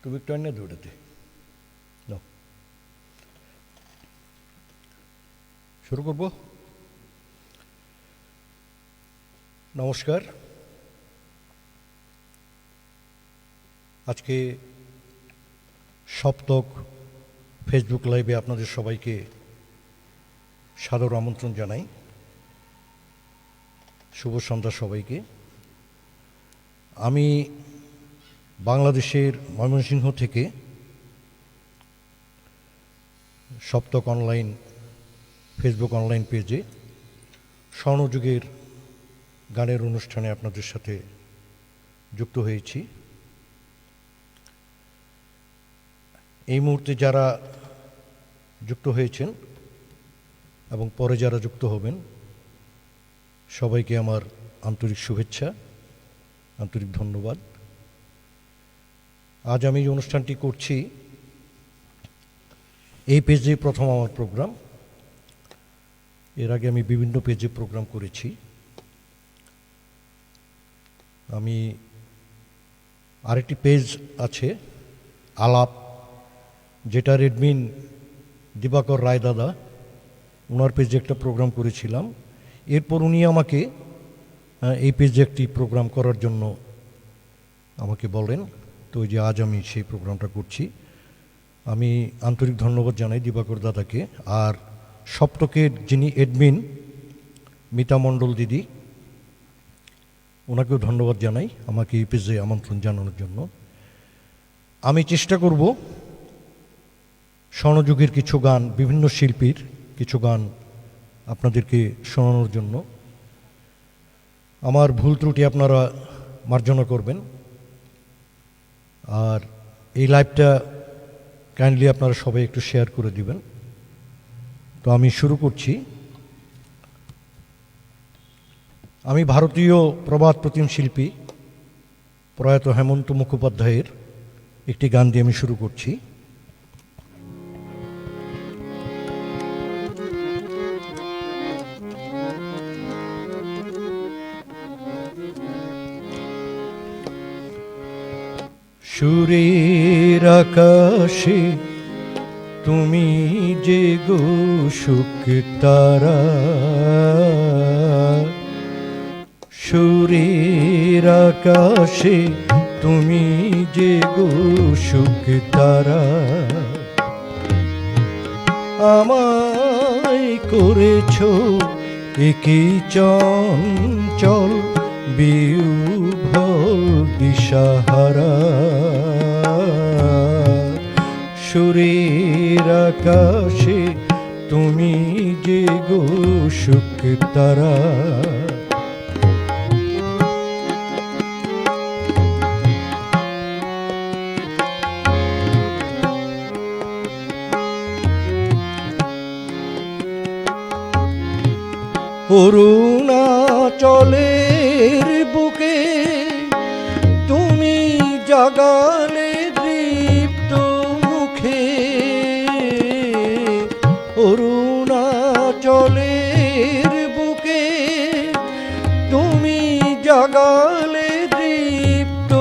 তুমি একটু এনে দৌড়াতে নাও। শুরু করব। নমস্কার। আজকে সপ্তক ফেসবুক লাইভে আপনাদের সবাইকে সাদর আমন্ত্রণ জানাই। শুভ সন্ধ্যা সবাইকে। আমি বাংলাদেশের ময়মনসিংহ থেকে সপ্তক অনলাইন ফেসবুক অনলাইন পেজে স্বর্ণযুগের গানের অনুষ্ঠানে আপনাদের সাথে যুক্ত হয়েছি। এই মুহূর্তে যারা যুক্ত হয়েছেন এবং পরে যারা যুক্ত হবেন সবাইকে আমার আন্তরিক শুভেচ্ছা, আন্তরিক ধন্যবাদ। আজ আমি এই অনুষ্ঠানটি করছি, এই পেজে প্রথম আমার প্রোগ্রাম। এর আগে আমি বিভিন্ন পেজে প্রোগ্রাম করেছি। আমি আরেকটি পেজ আছে আলাপ, যেটার অ্যাডমিন দিবাকর রায় দাদা, ওনার পেজে একটা প্রোগ্রাম করেছিলাম। এরপর উনি আমাকে এই পেজে একটি প্রোগ্রাম করার জন্য আমাকে বলেন। তো ওই যে আজ আমি সেই প্রোগ্রামটা করছি। আমি আন্তরিক ধন্যবাদ জানাই দিবাকর দাদাকে। আর সপ্তকের যিনি অ্যাডমিন মিতা মণ্ডল দিদি, ওনাকেও ধন্যবাদ জানাই আমাকে এই পেজে আমন্ত্রণ জানানোর জন্য। আমি চেষ্টা করব স্বর্ণযুগের কিছু গান, বিভিন্ন শিল্পীর কিছু গান আপনাদেরকে শোনানোর জন্য। আমার ভুল ত্রুটি আপনারা মার্জনা করবেন। আর এই লাইভটা কাইন্ডলি আপনারা সবাই একটু শেয়ার করে দিবেন। তো আমি শুরু করছি। আমি ভারতীয় প্রবাদ প্রতিম শিল্পী প্রয়াত হেমন্ত মুখোপাধ্যায়ের একটি গান দিয়ে আমি শুরু করছি। সুরের আকাশে তুমি যে গো সুখ তারা, সুরের আকাশে তুমি যে গো সুখ তারা, আমায় করেছ একই চঞ্চল বিহ্বল দিশাহারা। সুরের আকাশে তুমি যে গো সুখ তারা, অরুণাচলের বুকে তুমি জাগালে দীপ্ত মুখে, অরুণাচলের বুকে তুমি জাগালে দীপ্ত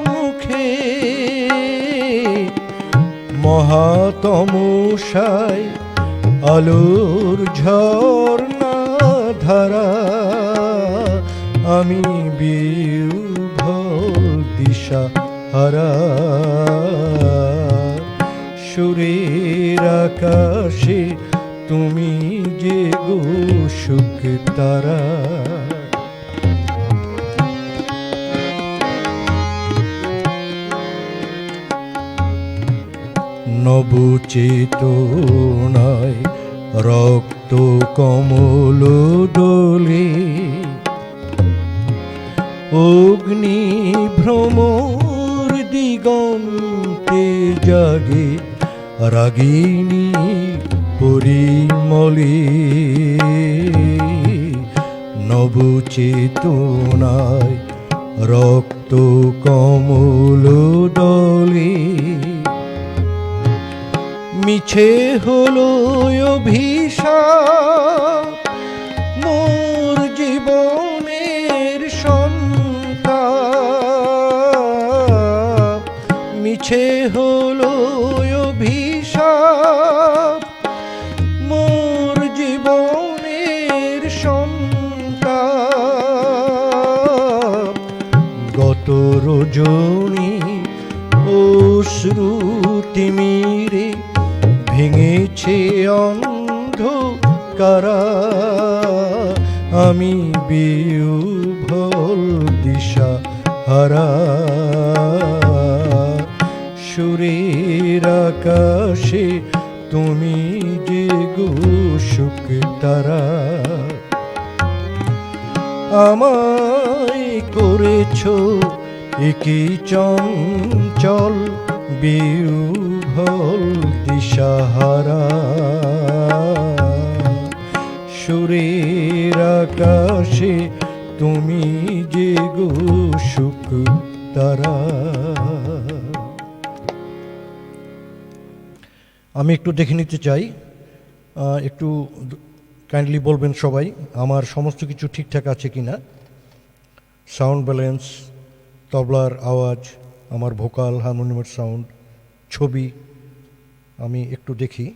মুখে, মহাতমসায় আলোর ঝর্ণা ধারা, আমি বিহ্বল দিশা হারা। সুরের আকাশে তুমি যে গো সুখ তারা, নবচেতনায় রক্ত কমল দোলে, অগ্নি ভ্রমর দিগন্তে জাগে রাগিনী পরিমলে, নবচেতনায় রক্ত কমল দলে, মিছে হলো অভিশাপ মোর জীবনের সন্তাপ, মিছে হলো অভিশাপ মোর জীবনের সন্তাপ। গত রজনী অশ্রু তিমিরে ভেঙেছে অন্ধকারা, আমি বিহ্বল দিশা হারা। সুরের আকাশে তুমি যে গো সুখ তারা, আমায় করেছ একি চঞ্চল বিহ্বল দিশাহারা। সুরের আকাশে তুমি যে গো সুখ তারা। আমি একটু দেখে নিতে চাই, একটু কাইন্ডলি বলবেন সবাই আমার সমস্ত কিছু ঠিকঠাক আছে কি না। সাউন্ড ব্যালেন্স, তবলার আওয়াজ, আমার ভোকাল, হারমোনিয়ামের সাউন্ড, ছবি আমি একটু দেখি।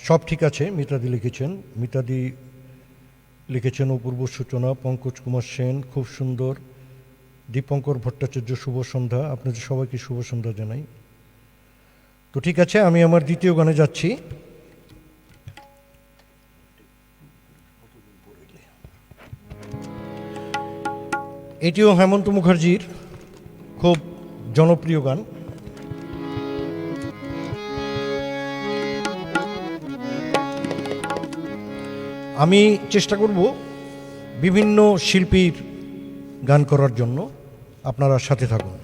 সব ঠিক আছে। মিতাদি লিখেছেন, মিতাদি লিখেছেন অপূর্ব সূচনা, পঙ্কজ কুমার সেন খুব সুন্দর, দীপঙ্কর ভট্টাচার্য শুভ সন্ধ্যা। আপনাদের সবাইকে শুভ সন্ধ্যা জানাই। তো ঠিক আছে, আমি আমার দ্বিতীয় গানে যাচ্ছি। এটিও হেমন্ত মুখার্জির খুব জনপ্রিয় গান। আমি চেষ্টা করব বিভিন্ন শিল্পীর গান করার জন্য, আপনারা সাথে থাকুন।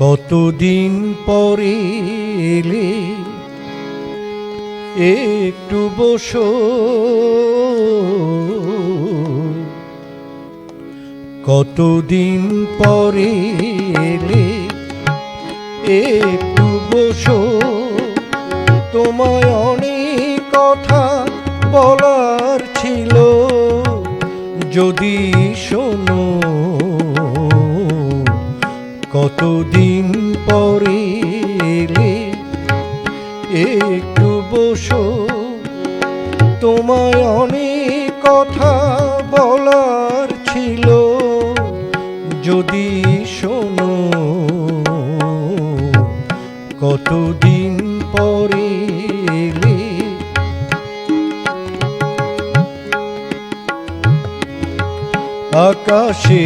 কতদিন পরে এলে একটু বসো, কতদিন পরে এলে একটু বসো, তোমায় অনেক কথা বলার ছিল, যদি শোনো। কতদিন পরে এলে একটু বসো, তোমায় অনেক কথা বলার ছিল, যদি শোনো। কতদিন পরে এলে, আকাশে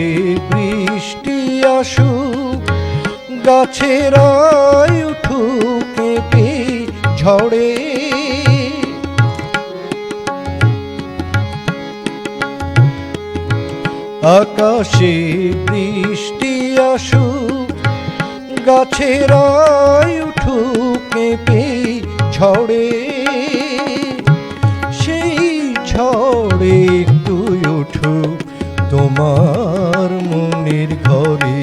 বৃষ্টি আসুক, গাছেরাই উঠুক কেঁপে ঝড়ে, আকাশে বৃষ্টি আসুক, গাছেরাই উঠুক কেঁপে ঝড়ে, সেই ঝড়ে একটু উঠুক তোমার মনের ঘরে।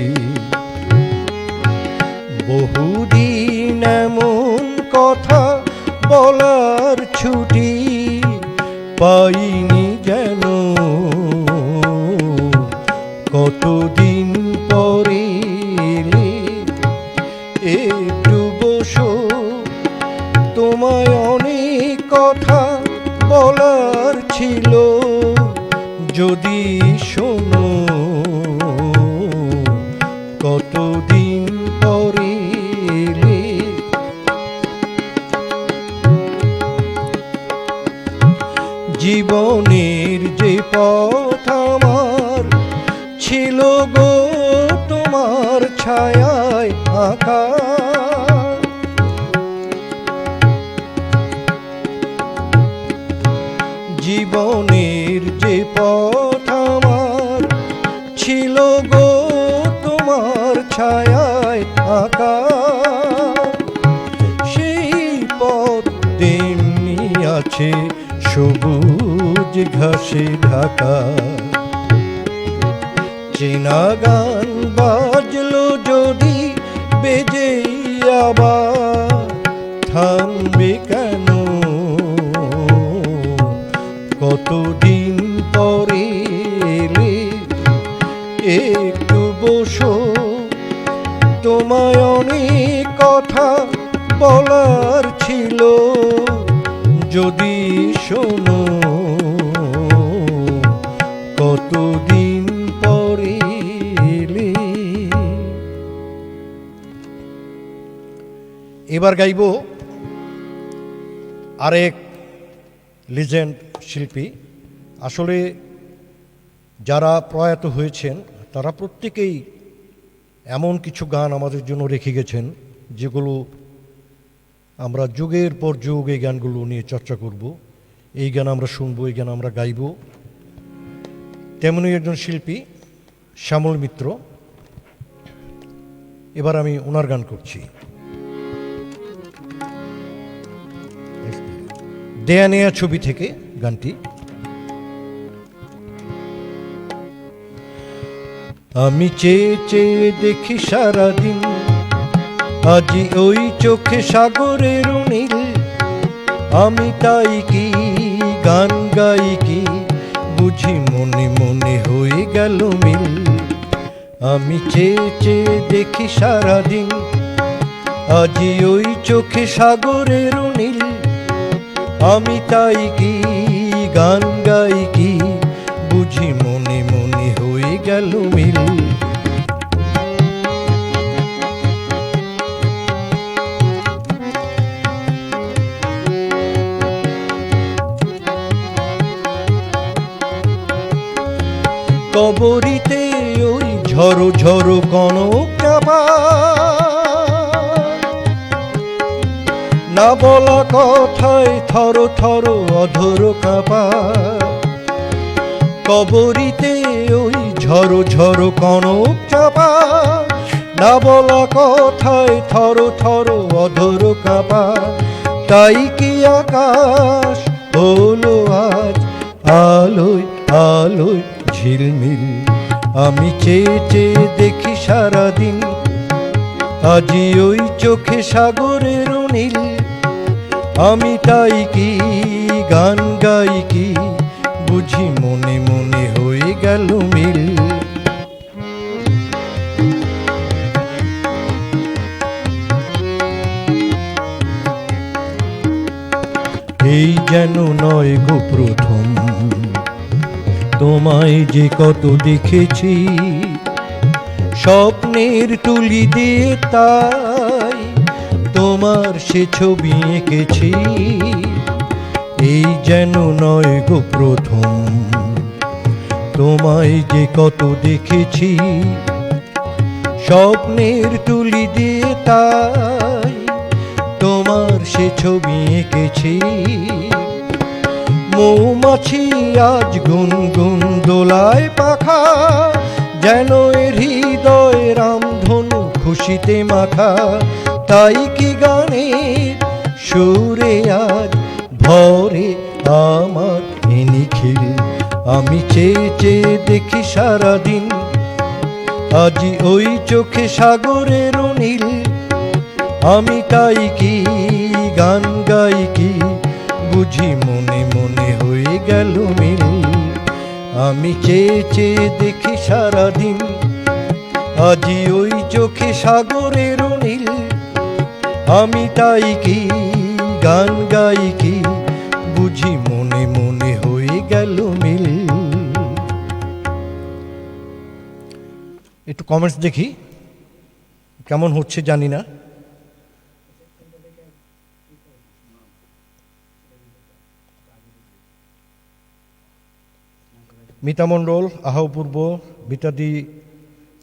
বহুদিন এমন কথা বলার ছুটি পাইনি যেন, কতদিন পরে এলে একটু বসো, তোমায় অনেক কথা বলার ছিল, যদি শোনো। কতদিন পরে এলে, জীবনের যে পথ আমার ছিল গো তোমার ছায়ায় আঁকা, জীবনের যে পথ আমার ছিল গো তোমার ছায়ায় আঁকা, সেই পথ তেমনি আছে সবুজ ঘাসে ঢাকা। চেনা গান বাজলো যদি বেজে আবার থামবে কেন? কতদিন পরে এলে, একটু বসো, তোমায় অনেক কথা বলার ছিল, যদি শোনো। কতদিন পরে এলে। এবার গাইব আরেক লিজেন্ড শিল্পী। আসলে যারা প্রয়াত হয়েছেন তারা প্রত্যেকেই এমন কিছু গান আমাদের জন্য রেখে গেছেন, যেগুলো আমরা যুগের পর যুগ এই গানগুলো নিয়ে চর্চা করব, এই গান আমরা শুনবো, এই গান আমরা গাইব। তেমনই একজন শিল্পী শ্যামল মিত্র। এবার আমি ওনার গান করছি। দেয়া নেয়া ছবি থেকে গানটি। আমি চেয়ে চেয়ে দেখি সারাদিন, আজি ওই চোখে সাগরের নীল। আমি তাই কি গান গাই কি, বুঝি মনে মনে হয়ে গেল মিল। আমি চেয়ে চেয়ে দেখি সারাদিন, আজি ওই চোখে সাগরের নীল। আমি তাই কি গান গাই কি, বুঝি মনে মনে হয়ে গেল মিল। কবরিতে ওই ঝড়ো ঝড়ো কনক চাপা, না বলা কথায় থর থর অধর কাঁপা। কবরিতে ওই ঝড়ো ঝড়ো কনক চাপা, না বলা কথায় থর থর অধর কাঁপা। তাই কি আকাশ হলো আজ আলোয় আলোয় ঝিলমিল। আমি চেয়ে চেয়ে দেখি সারাদিন, আজি ওই চোখে সাগরের নীল। আমি তাই কি গান গাই কি, বুঝি মনে মনে হয়ে গেল মিল। এই যেন নয় গো প্রথম, তোমায় যে কত দেখেছি স্বপ্নের তুলি দিয়ে, তাই তোমার সে ছবি এঁকেছি। এই যেন নয় গো প্রথম, তোমায় যে কত দেখেছি স্বপ্নের তুলি দিয়ে, তাই তোমার সে ছবি এঁকেছি। মৌমাছি আজ গুনগুন দোলায় পাখা, যেন এর হৃদয় রামধনু খুশিতে মাখা। তাই কি গানের সুরে আজ ভরে আমার নিখিল। আমি চেয়ে চেয়ে দেখি সারাদিন, আজি ওই চোখে সাগরের নীল। আমি তাই কি গান গাই কি, বুঝি মনে মনে হয়ে গেল মিল। আমি চেয়ে চেয়ে দেখি সারাদিন, আজি ওই চোখে সাগরের নীল। আমি তাই কি গান গাই কি, বুঝি মনে মনে হয়ে গেল মিল। একটু কমেন্টস দেখি কেমন হচ্ছে, জানি না। মিতা মণ্ডল, আহাপূর্ব, মিতাদি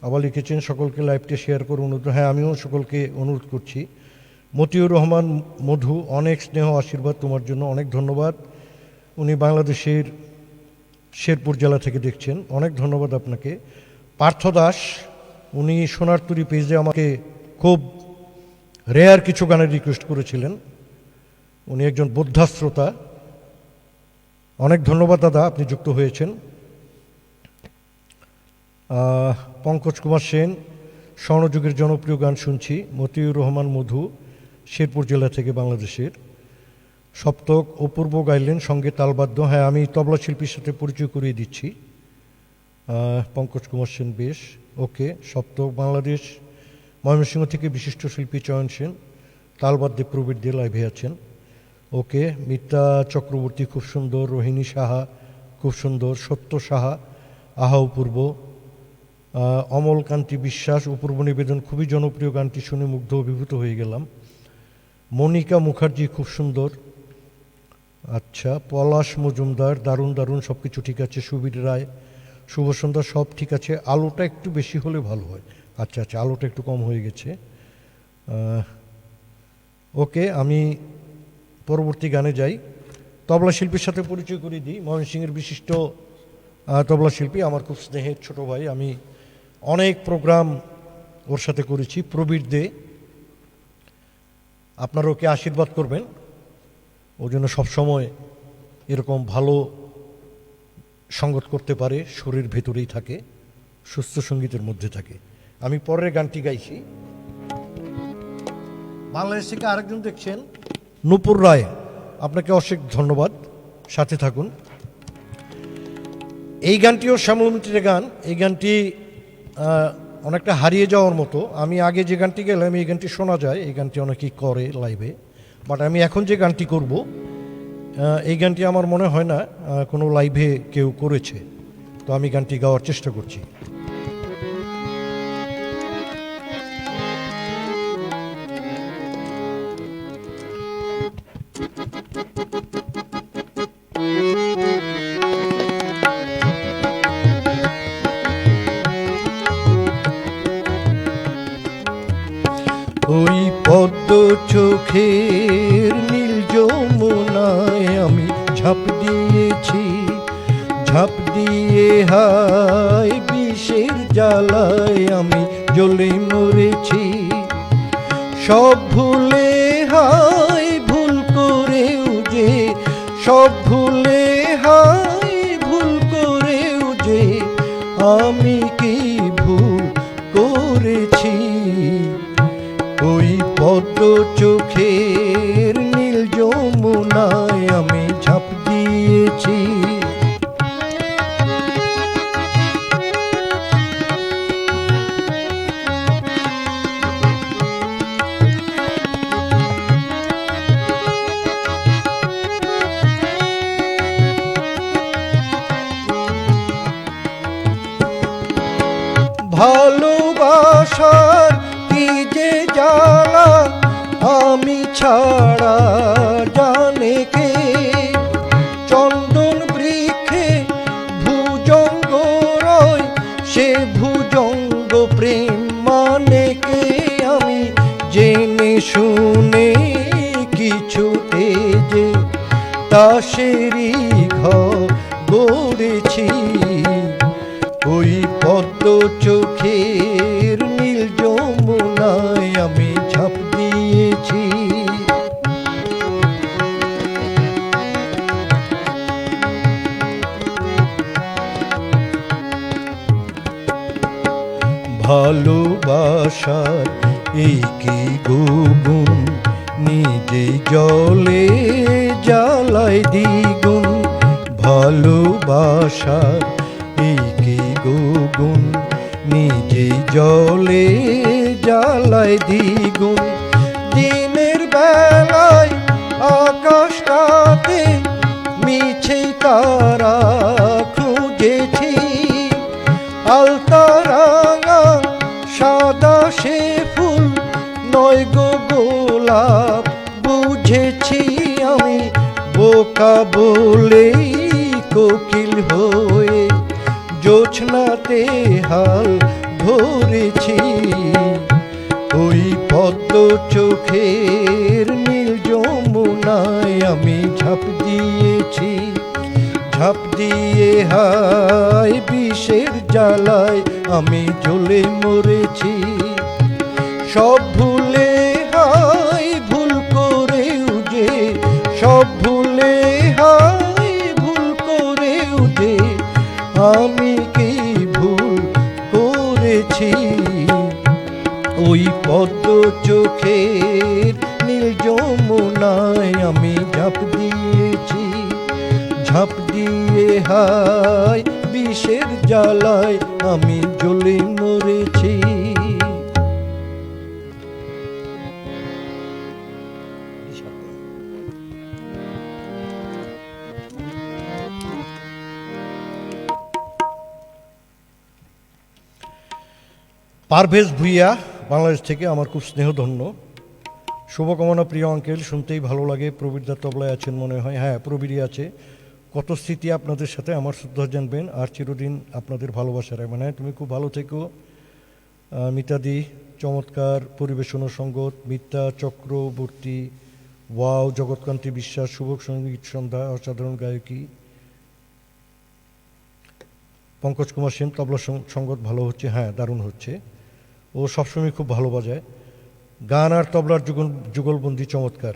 আবার লিখেছেন সকলকে লাইভটি শেয়ার করে অনুরোধ। হ্যাঁ, আমিও সকলকে অনুরোধ করছি। মতিউর রহমান মধু, অনেক স্নেহ আশীর্বাদ তোমার জন্য, অনেক ধন্যবাদ। উনি বাংলাদেশের শেরপুর জেলা থেকে দেখছেন, অনেক ধন্যবাদ আপনাকে। পার্থ দাস, উনি সোনারতরী পেজে আমাকে খুব রেয়ার কিছু গানের রিকোয়েস্ট করেছিলেন। উনি একজন বোদ্ধা শ্রোতা। অনেক ধন্যবাদ দাদা, আপনি যুক্ত হয়েছেন। পঙ্কজ কুমার সেন, স্বর্ণযুগের জনপ্রিয় গান শুনছি, মতিউর রহমান মধু, শেরপুর জেলা থেকে, বাংলাদেশের। সপ্তক অপূর্ব গাইলেন, সঙ্গে তালবাদ্য। হ্যাঁ, আমি তবলা শিল্পীর সাথে পরিচয় করিয়ে দিচ্ছি, পঙ্কজ কুমার সেন। বেশ, ওকে। সপ্তক বাংলাদেশ, ময়মনসিংহ থেকে বিশিষ্ট শিল্পী চয়ন সেন, তালবাদ্যে প্রবীর দে লাইভে আছেন। ওকে। মিতা চক্রবর্তী খুব সুন্দর, রোহিণী সাহা খুব সুন্দর, সত্য সাহা আহা অপূর্ব, অমলকান্তি বিশ্বাস অপূর্ব নিবেদন, খুবই জনপ্রিয়, গানটি শুনে মুগ্ধ অভিভূত হয়ে গেলাম। মনিকা মুখার্জি খুব সুন্দর। আচ্ছা, পলাশ মজুমদার দারুণ দারুণ, সব কিছু ঠিক আছে। সুবীর রায়, শুভ সন্ধ্যা, সব ঠিক আছে, আলোটা একটু বেশি হলে ভালো হয়। আচ্ছা আচ্ছা, আলোটা একটু কম হয়ে গেছে। ওকে, আমি পরবর্তী গানে যাই। তবলা শিল্পীর সাথে পরিচয় করিয়ে দিই। ময়মনসিংহের বিশিষ্ট তবলা শিল্পী, আমার খুব স্নেহের ছোট ভাই। আমি অনেক প্রোগ্রাম ওর সাথে করেছি, প্রবীর দে। আপনারা ওকে আশীর্বাদ করবেন, ও যেন সবসময় এরকম ভালো সঙ্গত করতে পারে, সুরের ভেতরেই থাকে, সুস্থ সঙ্গীতের মধ্যে থাকে। আমি পরের গানটি গাইছি। বাংলাদেশ থেকে আরেকজন দেখছেন, নূপুর রায়, আপনাকে অশেষ ধন্যবাদ, সাথে থাকুন। এই গানটিও শ্যামল মিত্রের গান। এই গানটি অনেকটা হারিয়ে যাওয়ার মতো। আমি আগে যে গানটি গেলাম, এই গানটি শোনা যায়, এই গানটি অনেকেই করে লাইভে, বাট আমি এখন যে গানটি করব, এই গানটি আমার মনে হয় না কোনো লাইভে কেউ করেছে, তো আমি গানটি গাওয়ার চেষ্টা করছি। ওই পদ্ম চোখের নীল যমুনায় আমি ঝাঁপ দিয়েছি, ঝাঁপ দিয়ে হায় বিষের জ্বালায় আমি জ্বলে মরেছি। সব ভুলে হায় ভুল করেও যে, সব ভুলে হায় ভুল করেও যে আমি কি ভুল করেছি। ওই পদ্ম চোখের নীল যমুনায় আমি ঝাঁপ দিয়েছি। ভালোবাসার কি যে জ্বালা আমি ছাড়া জানে কে, চন্দন বৃক্ষে ভুজঙ্গ রয়, সে ভুজঙ্গ প্রেম মানে কে। আমি জেনে শুনে কিছুতে যে তাসেরই ঘর গড়েছি। ওই পদ্ম চোখের নীল যমুনায় আমি ঝাঁপ দিয়েছি। ভালোবাসার এই কি গুণ, নিজে জলে জ্বালায় দ্বিগুণ। ভালোবাসার এই কি গুণ, নিজে জলে জ্বালায় দ্বিগুণ। দিনের বেলায় আকাশটাতে মিছে তারা খুঁজেছি, আলতা রাঙা সাদা সে ফুল নয় গো গোলাপ বুঝেছি। আমি বোকা বলেই কোকিল হয়ে জোছনাতে হাল ধরেছি। ওই পদ্ম চোখের নীল যমুনায় আমি ঝাঁপ দিয়েছি, ঝাঁপ দিয়ে হায় বিষের জ্বালায় আমি জ্বলে মরেছি। সব ভুলে হায় ভুল করেও যে, সব ভুলে হায় ভুল করেও যে আমি কি ভুল করেছি। ওই পদ্ম চোখের নীল যমুনায় আমি ঝাঁপ দিয়েছি, ঝাঁপ দিয়ে হায় বিষের জ্বালায় আমি জ্বলে মরেছি। পারভেজ ভুইয়া বাংলাদেশ থেকে আমার খুব স্নেহধন্য শুভকামনা। প্রিয় আঙ্কেল, শুনতেই ভালো লাগে। প্রবীরদা তবলায় আছেন মনে হয়। হ্যাঁ, প্রবীরই আছে। কত স্মৃতি আপনাদের সাথে, আমার শ্রদ্ধা জানবেন আর চিরদিন আপনাদের ভালোবাসা রাখবেন। হ্যাঁ, তুমি খুব ভালো থেকো। মিতাদি চমৎকার পরিবেশন ও সঙ্গত, মিতা চক্রবর্তী ওয়াও, জগৎকান্তি বিশ্বাস শুভ সঙ্গীত সন্ধ্যা, অসাধারণ গায়কী। পঙ্কজ কুমার সেন তবলা সঙ্গত ভালো হচ্ছে। হ্যাঁ, দারুণ হচ্ছে। ও সবসময় খুব ভালো বাজায় গান আর তবলার যুগলবন্দি চমৎকার।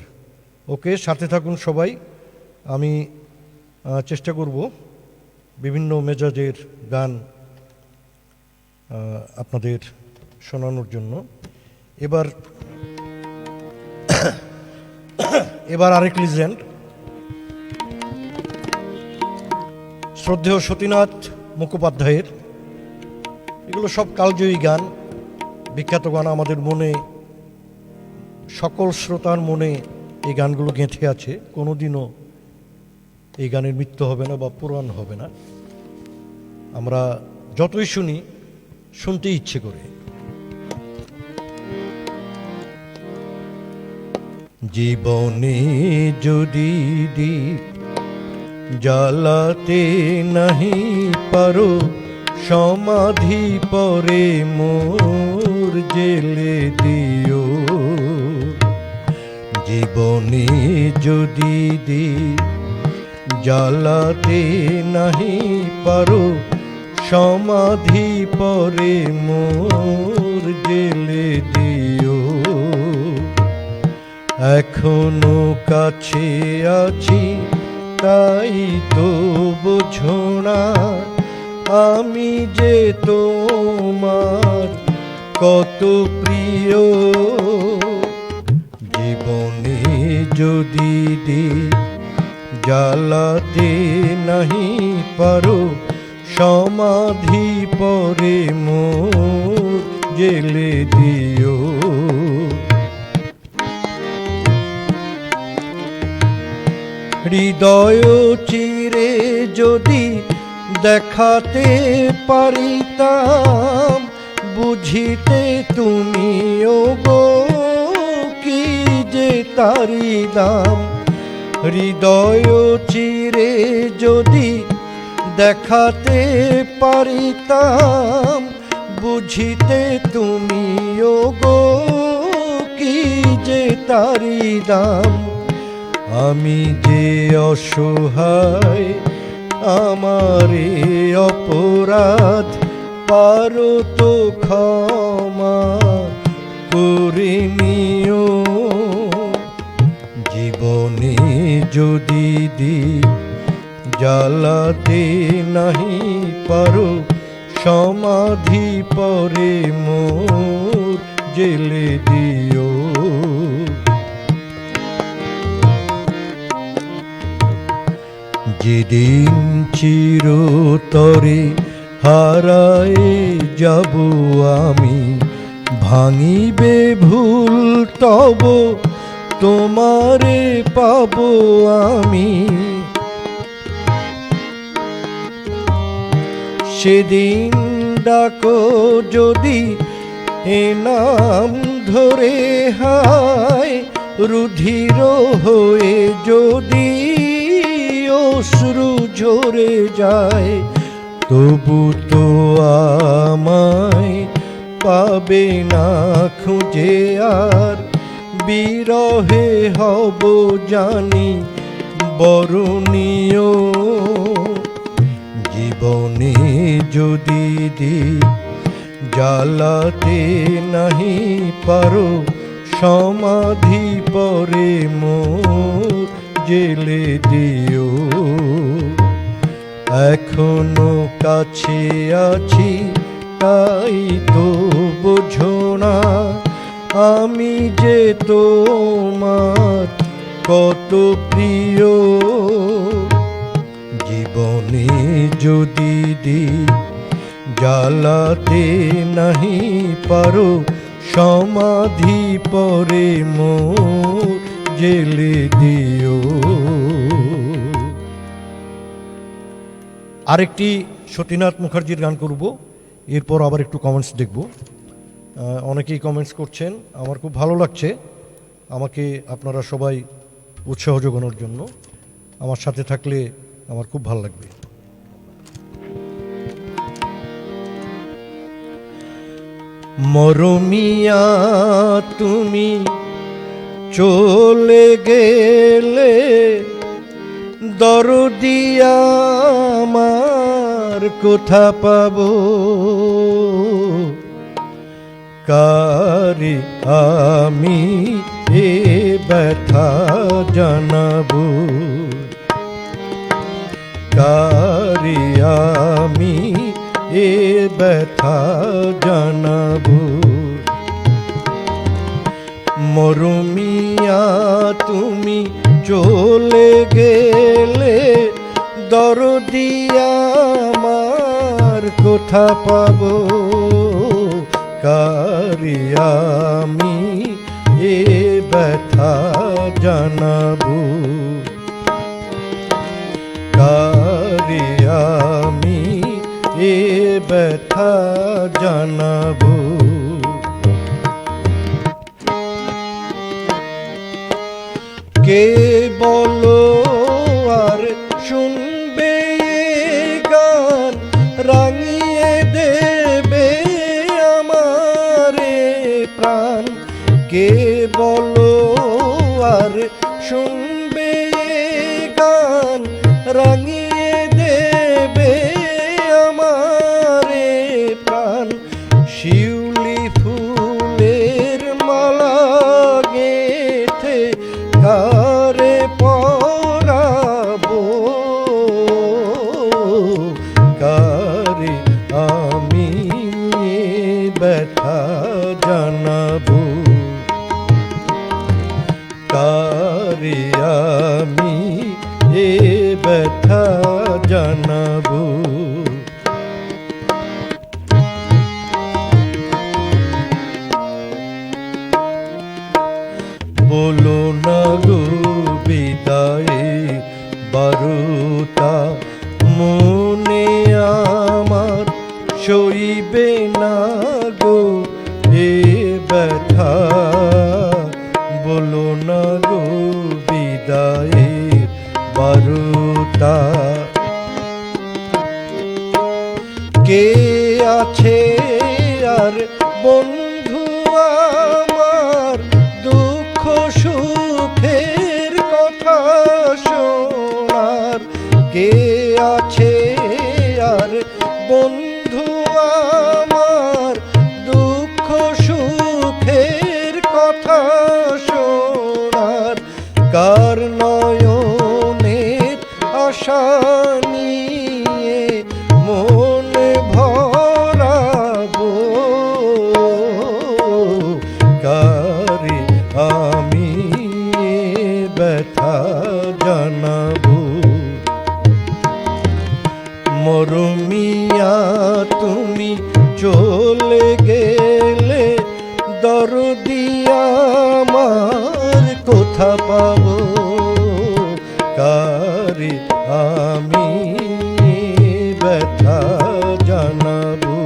ওকে, সাথে থাকুন সবাই। আমি চেষ্টা করব বিভিন্ন মেজাজের গান আপনাদের শোনানোর জন্য। এবার আরেক লিজেন্ড, শ্রদ্ধেয় সতীনাথ মুখোপাধ্যায়ের। এগুলো সব কালজয়ী গান, বিখ্যাত গান। আমাদের মনে, সকল শ্রোতার মনে এই গানগুলো গেঁথে আছে। কোনোদিনও এই গানের মৃত্যু হবে না বা পুরাণ হবে না। আমরা যতই শুনি, শুনতে ইচ্ছে করে। জীবনে যদি দীপ জ্বালাতে নাহি পারো, সমাধি পরে মোর জেলে দিও। জীবনে যদি দীপ জ্বালাতে নাহি পারো, সমাধি পরে মোর জেলে দিও। এখনো কাছে আছি তাই তো বোঝো না, আমি যে তোমার কত প্রিয়। জীবনে যদি দীপ জ্বালাতে নাহি পারো, সমাধি পরে মোর জেলে দিও। হৃদয় চিরে যদি দেখাতে পারিতাম, বুঝিতে তুমিও গো কি যে তারি দাম। হৃদয় চিরে যদি দেখাতে পারিতাম, বুঝিতে তুমিও গো কি যে তারি দাম। আমি যে অসহায়, আমার অপরাধ পারো তো ক্ষমা করে নিও। জীবনে যদি দীপ জ্বালাতে নাহি পারো, সমাধি পরে মোর জেলে দিও। যেদিন চিরতরে হারায় যাব আমি, ভাঙিবে ভুল তব তোমারে পাব আমি। সেদিন ডাকো যদি এ নাম ধরে, হায় রুধির হয়ে যদি অশ্রু ঝরে যায়, তবু তো আমায় পাবে না খুঁজে আর। বিরহে হব জানি বরণীয়। জীবনে যদি দীপ জ্বালাতে নাহি পারো, সমাধি পরে মোর জেলে দিও। এখনো কাছে আছি এটাই তো বোঝো না আমি যে তোমার কত প্রিয়। জীবনে যদি জ্বালাতে নাহি পারো সমাধি পরে মোর জেলে দিও। আরেকটি সতীনাথ মুখার্জির গান করব, এরপর আবার একটু কমেন্টস দেখব। অনেকেই কমেন্টস করছেন, আমার খুব ভালো লাগছে। আমাকে আপনারা সবাই উৎসাহ যোগানোর জন্য আমার সাথে থাকলে আমার খুব ভালো লাগবে। মরমিয়া তুমি চলে গেলে দরদিয়া আমার কোথা পাবো, কারে আমি এ ব্যথা জানাবো, কারে আমি এ ব্যথা জানাবো। মরমিয়া তুমি চলে গেলে দরদিয়া আমার কোথা পাবো, কারে আমি এ ব্যথা জানাবো, কারে আমি এ ব্যথা জানাবো। কে বলো আর শুনবে গান রাঙিয়ে দেবে আমারে প্রাণ, কে বলো আর শুনবে গান রাঙিয়ে দেবে আমারে প্রাণ। শিউলি ফুলের মালা গেথে কারে পরাবো, কারে আমি ব্যথা জানাবো, কারে আমি এ ব্যথা জানাবো। বলো না গো বিদায় বারুতা মনে আমার সইবে না গো এ ব্যথা, বলো না গো বিদায় বারুতা। কে আছে আর বন্ধু আমার দুঃখ সুখের কথা শোনার, কে আছে আর বন্ধু আমার দুঃখ সুখের কথা শোনার, কার নয়নের আশা নিয়ে মন ভরাবো, কারে আমি ব্যথা জানাবো। মরমিয়া তুমি চলে গেলে দরদিয়া আমার কোথা পাবো, কারে আমি ব্যথা জানাবো,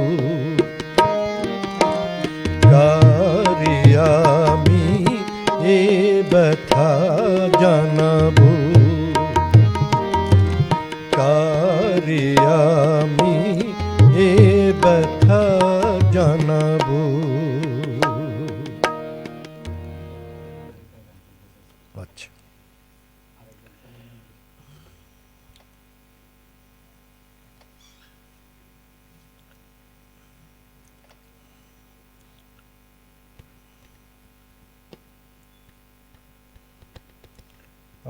কারে আমি এ ব্যথা জানাবো, কারে আমি এ ব্যথা জানাবো। আচ্ছা,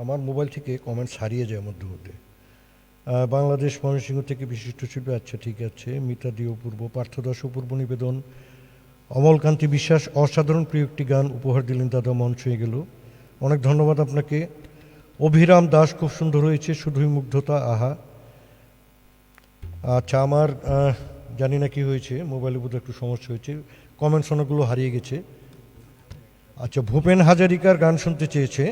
আমার মোবাইল থেকে কমেন্টস হারিয়ে যায় মধ্যে মধ্যে, বাংলাদেশ ময়মনসিংহ থেকে বিশিষ্ট শিল্পী, আচ্ছা ঠিক আছে, মিতাদি অপূর্ব, পার্থদাস অপূর্ব নিবেদন, অমলকান্তি বিশ্বাস অসাধারণ প্রিয় একটি গান উপহার দিলেন দাদা, মন ছুঁয়ে গেল, অনেক ধন্যবাদ আপনাকে। অভিরাম দাস খুব সুন্দর হয়েছে, শুধুই মুগ্ধতা, আহা। আচ্ছা আমার জানি না কি হয়েছে, মোবাইলে বোধহয় একটু সমস্যা হয়েছে, কমেন্টস অনেকগুলো হারিয়ে গেছে। আচ্ছা ভূপেন হাজারিকার গান শুনতে চেয়েছে।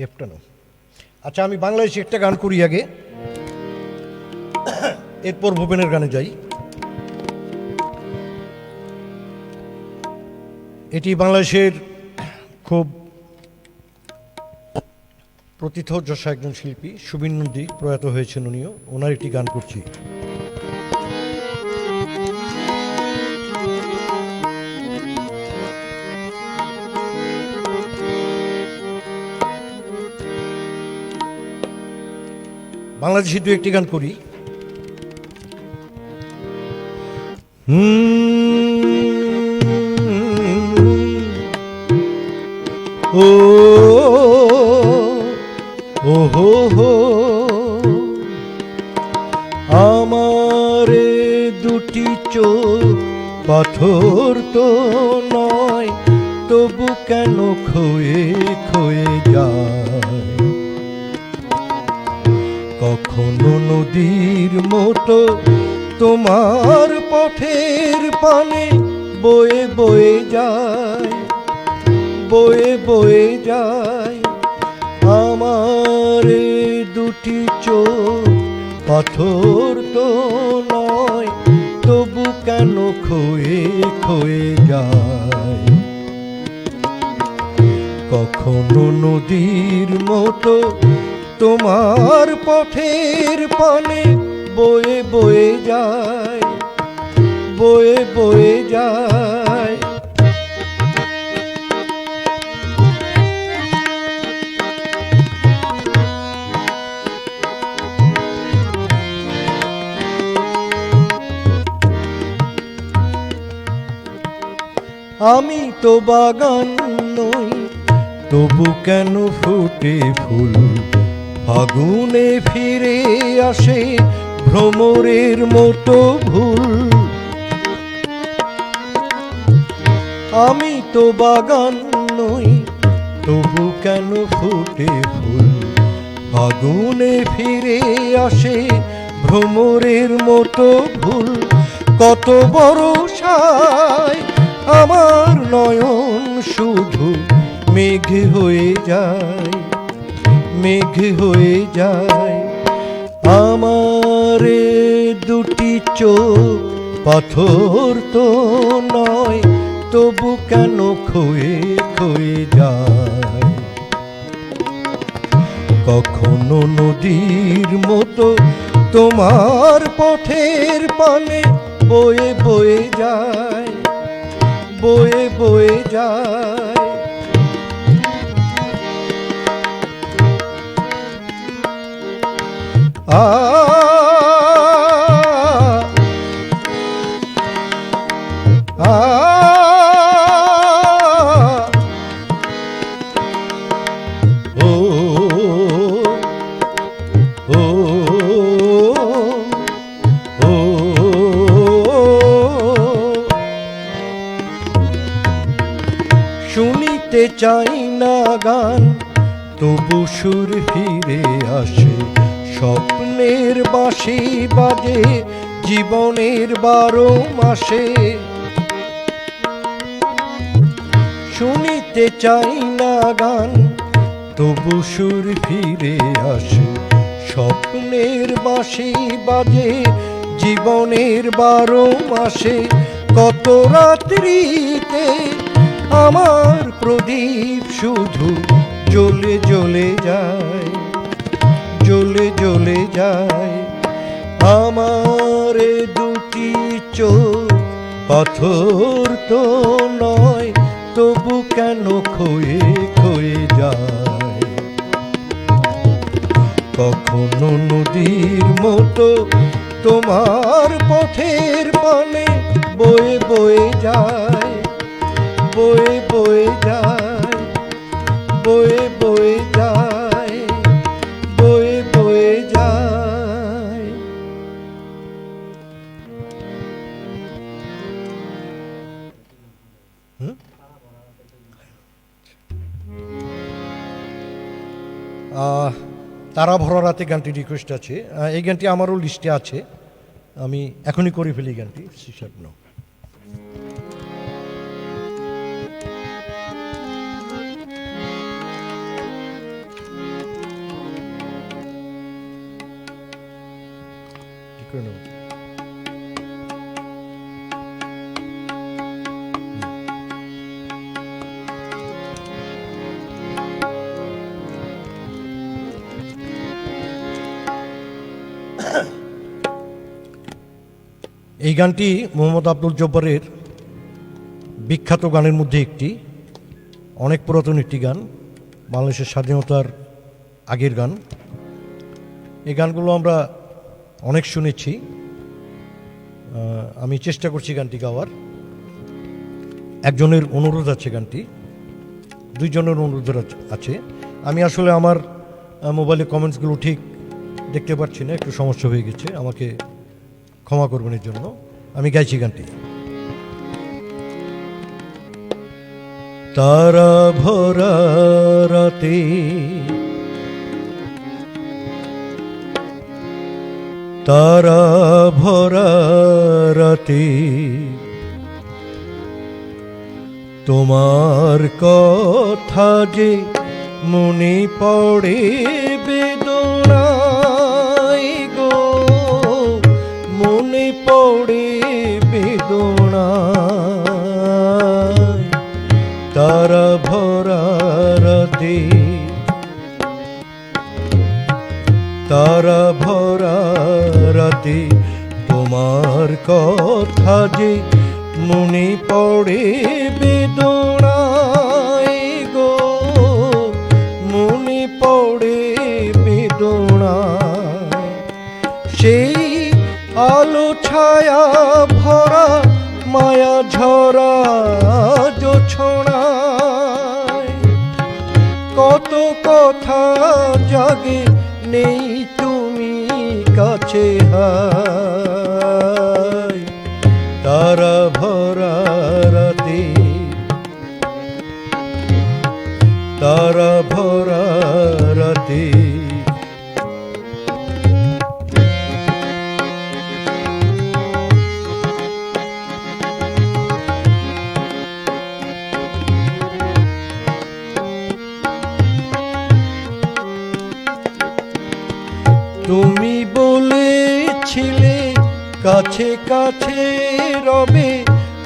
এফটা না, আচ্ছা আমি বাংলাদেশে একটা গান করি আগে, এরপর ভূপেনের গানে যাই। এটি বাংলাদেশের খুব প্রথিতযশা একজন শিল্পী সুবীর নন্দী, প্রয়াত হয়েছেন উনিও, ওনার একটি গান করছি। বাংলাদেশি দু একটি গান করি। ও ও হো হো আমারে দুটি চোখ পাথর তো নয়, তবু কেন খয়ে খয়ে যায়, কখনো নদীর মতো তোমার পথের পানে বয়ে বয়ে যায়, বয়ে বয়ে যায়, আমার দুটি চোখ পাথর তো নয়, তবু কেন খয়ে খয়ে যায়, কখনো নদীর মতো তোমার পথের পানে বয়ে বয়ে যায়, বয়ে বয়ে যায়। আমি তো বাগান নই, তবু কেন ফুটে ফুল, ফাগুনে ফিরে আসে ভ্রমরের মতো ভুল। আমি তো বাগান নই, তবু কেন ফুটে ফুল, ফাগুনে ফিরে আসে ভ্রমরের মতো ভুল। কত বরষায় আমার নয়ন শুধু মেঘ হয়ে যায়, মেঘ হয়ে যায়, আমার দুটি চোখ পাথর তো নয়, তবু কেন খয়ে খয়ে যায়, কখনো নদীর মতো তোমার পথের পানে বয়ে বয়ে যায়, বয়ে বয়ে যায়। আ আ ও ও ও শুনিতে চাই না গান, তবু সুর ফিরে আসে, স্বপ্নের বাঁশি বাজে জীবনের 12 মাসে। শুনিতে চাই না গান, তবু সুর ফিরে আসে, স্বপ্নের বাঁশি বাজে জীবনের 12 মাসে। কত রাত্রিতে আমার প্রদীপ শুধু জ্বলে জ্বলে যায়, জ্বলে জ্বলে যায়, আমার দুটি চোখ পাথর তো নয়, তবু কেন খয়ে খয়ে যায়, কখনো নদীর মতো তোমার পথের পানে বয়ে বয়ে যায়, বয়ে বয়ে যায়, বয়ে বয়ে যায়, বয়ে বয়ে যায়। তারা ভরা রাতে গানটি রিকোয়েস্ট আছে, এই গানটি আমারও লিস্টে আছে, আমি এখনই করে ফেলি গানটি। এই গানটি মোহাম্মদ আব্দুল জব্বারের বিখ্যাত গানের মধ্যে একটি, অনেক পুরাতন একটি গান, বাংলাদেশের স্বাধীনতার আগের গান। এই গানগুলো আমরা অনেক শুনেছি, আমি চেষ্টা করছি গানটি গাওয়ার। একজনের অনুরোধ আছে গানটি, দুইজনের অনুরোধ আছে। আমি আসলে আমার মোবাইলে কমেন্টসগুলো ঠিক দেখতে পাচ্ছি না, একটু সমস্যা হয়ে গেছে, আমাকে ক্ষমা করবেন এর জন্য। আমি গাইছি গানটি। তারা ভরা রাতে তারা ভরা রাতে তোমার কথা যে মনে পড়ে বেদনায় গো, মনে পড়ে বেদনায়। তারা ভরা রাতে তারা ভরা রাতে তোমার কথা যে মনে পড়ে বেদনায় গো, মনে পড়ে বেদনায়। সেই আলো ছায়া ভরা মায়া ঝরা জোছনায় কত কথা জাগে, নেই তুমি কাছে হায়। তারা ভরা রাতে তারা ভরা রাতে তুমি বলেছিলে কাছে কাছে রবে,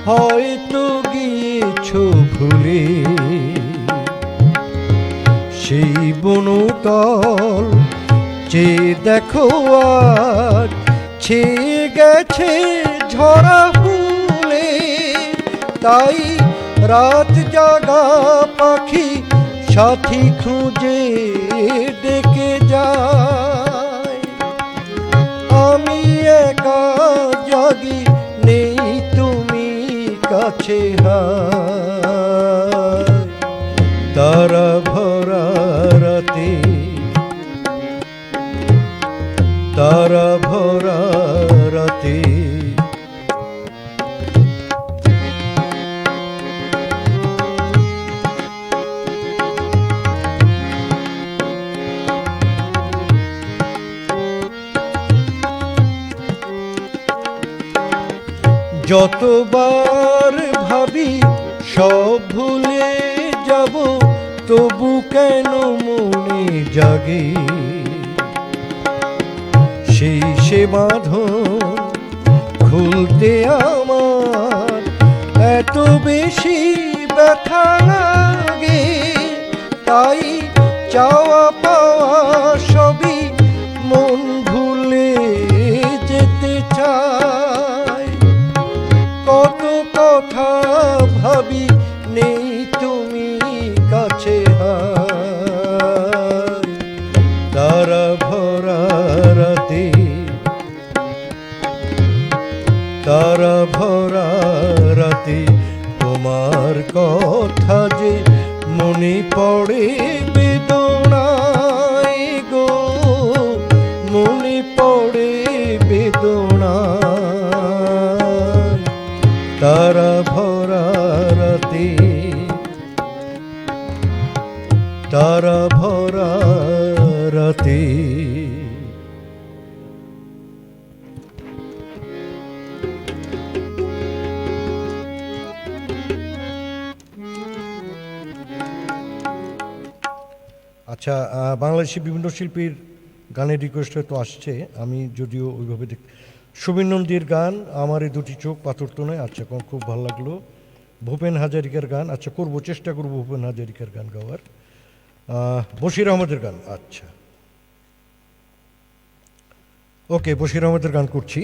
হয়তো গিয়েছো ভুলে। সেই বনতল চেয়ে দেখো আজ ছেয়ে গেছে ঝরা ফুলে। তাই রাত জাগা পাখি সাথী খুঁজে ডেকে যায়। আমি একা জাগি, নেই তুমি কাছে হায়। তারা ভরা রাতে তারা ভরা রাতে যতবার ভাবি সব ভুলে যাব, তবু কেন মনে জাগে সেই সে বাঁধন খুলতে আমার এত বেশি ব্যথা লাগে। তাই চাওয়া পাওয়া সবই মন ভুলে যেতে চায়। কত কথা ভাবি, নেই তুমি কাছে হায়। তারা ভরা রাতে রাতে তোমার কথা যে মনে পড়ে বেদনায় গো, মনে পড়ে বেদনায়। তারা ভরা রাতে, তারা ভরা রাতে। আচ্ছা, বাংলাদেশি বিভিন্ন শিল্পীর গানের রিকোয়েস্ট হয়তো আসছে, আমি যদিও ওইভাবে দেখ। সুবীর নন্দীর গান আমার এই দুটি চোখ পাথর তো নয়, আচ্ছা খুব ভালো লাগলো। ভূপেন হাজারিকার গান, আচ্ছা করবো, চেষ্টা করবো ভূপেন হাজারিকার গান গাওয়ার। বশির আহমেদের গান, আচ্ছা ওকে, বশির আহমেদের গান করছি।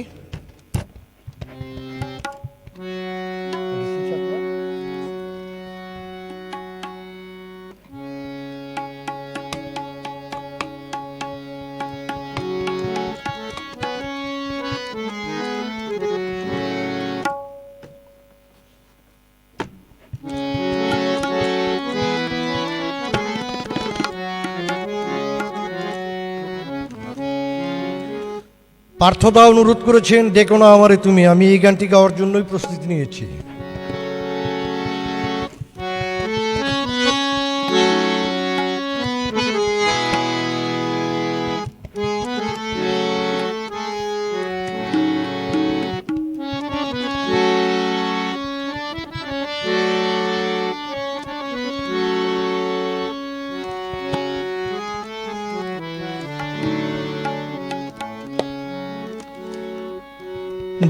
পার্থদা অনুরোধ করেছেন দেখো না আমারে তুমি, আমি এই গানটি গাওয়ার জন্যই প্রস্তুতি নিয়েছি।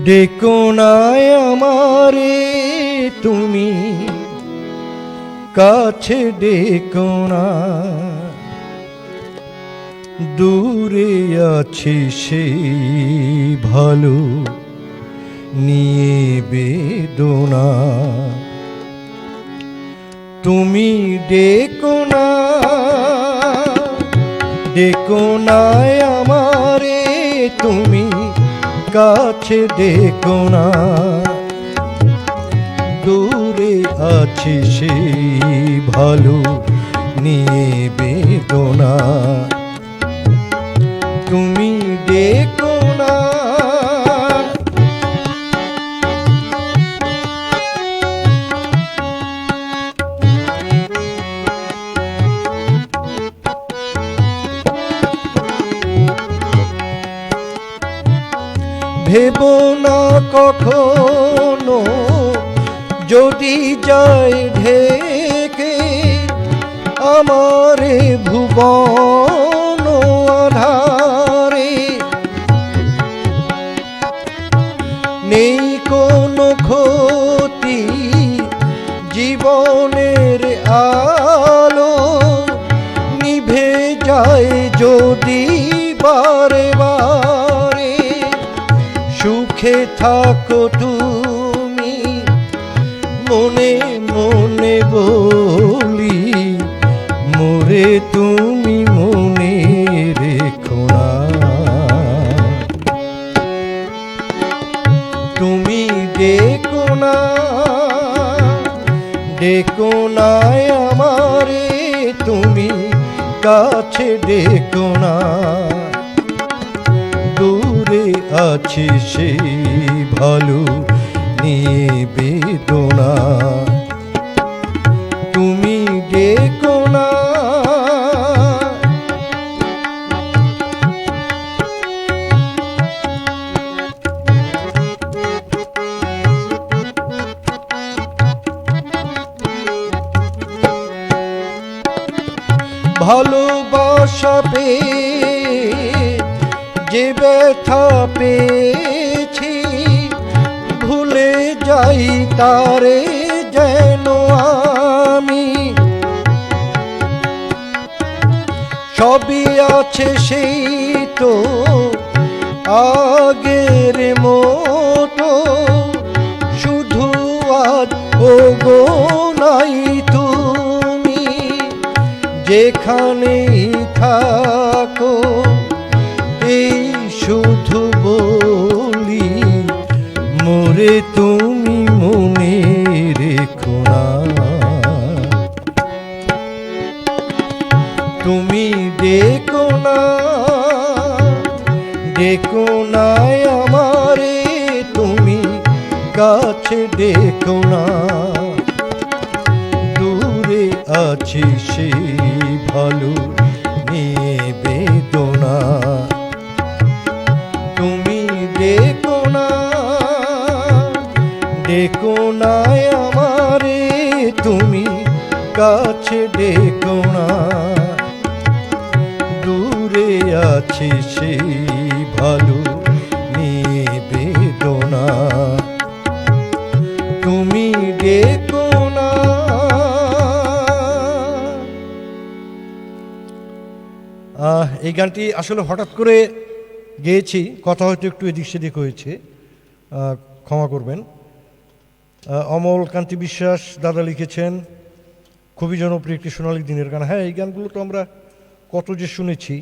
ডেকো না আমারে তুমি, কাছে ডেকো না, দূরে আছি সেই ভালো নিয়ে বেদনা। তুমি ডেকো না, ডেকো না আমারে তুমি, কাছে ডেকো না, দূরে আছি সেই ভালো নিয়ে বেদনা। তুমি ডেকো না, ভেবো না কখনো যদি যায় ঢেকে আমারে ভুবন আধারে। নেই কোনো ক্ষতি জীবনের আলো, নিভে যায় যদি বারে বারে। সুখে থাকো তুমি মনে মনে বলি, মোরে তুমি মনে রেখো না। তুমি ডেকো না, ডেকো না আমারে তুমি, কাছে ডেকো না, দূরে আছে সেই ভালো নিয়ে বেদনা। তুমি ডেকো না, ভালোবাসা পেয়ে যে ব্যথা পেয়েছি, ভুলে যাই তারে যেন আমি। সবই আছে সেই তো আগের মতো, শুধু আজ ও গো নাই তুমি। যেখানেই থাকো এই শুধু বলি, মোরে তুমি মনে ডেকো না আমারে তুমি, কাছে ডেকো না। দূরে আছি সেই ভালো নিয়ে বেদনা, তুমি ডেকো না, ডেকো না আমারে তুমি, কাছে ডেকো না। দূরে আছি সেই ভালো নিয়ে বেদনা, তুমি ডেকো না। এই গানটি আসলে হঠাৎ করে গেয়েছি, কথা হয়তো একটু এদিক সেদিক হয়েছে, ক্ষমা করবেন। অমল কান্তি বিশ্বাস দাদা লিখেছেন, খুবই জনপ্রিয় একটি সোনালী দিনের গান। হ্যাঁ, এই গানগুলো তো আমরা কত যে শুনেছি,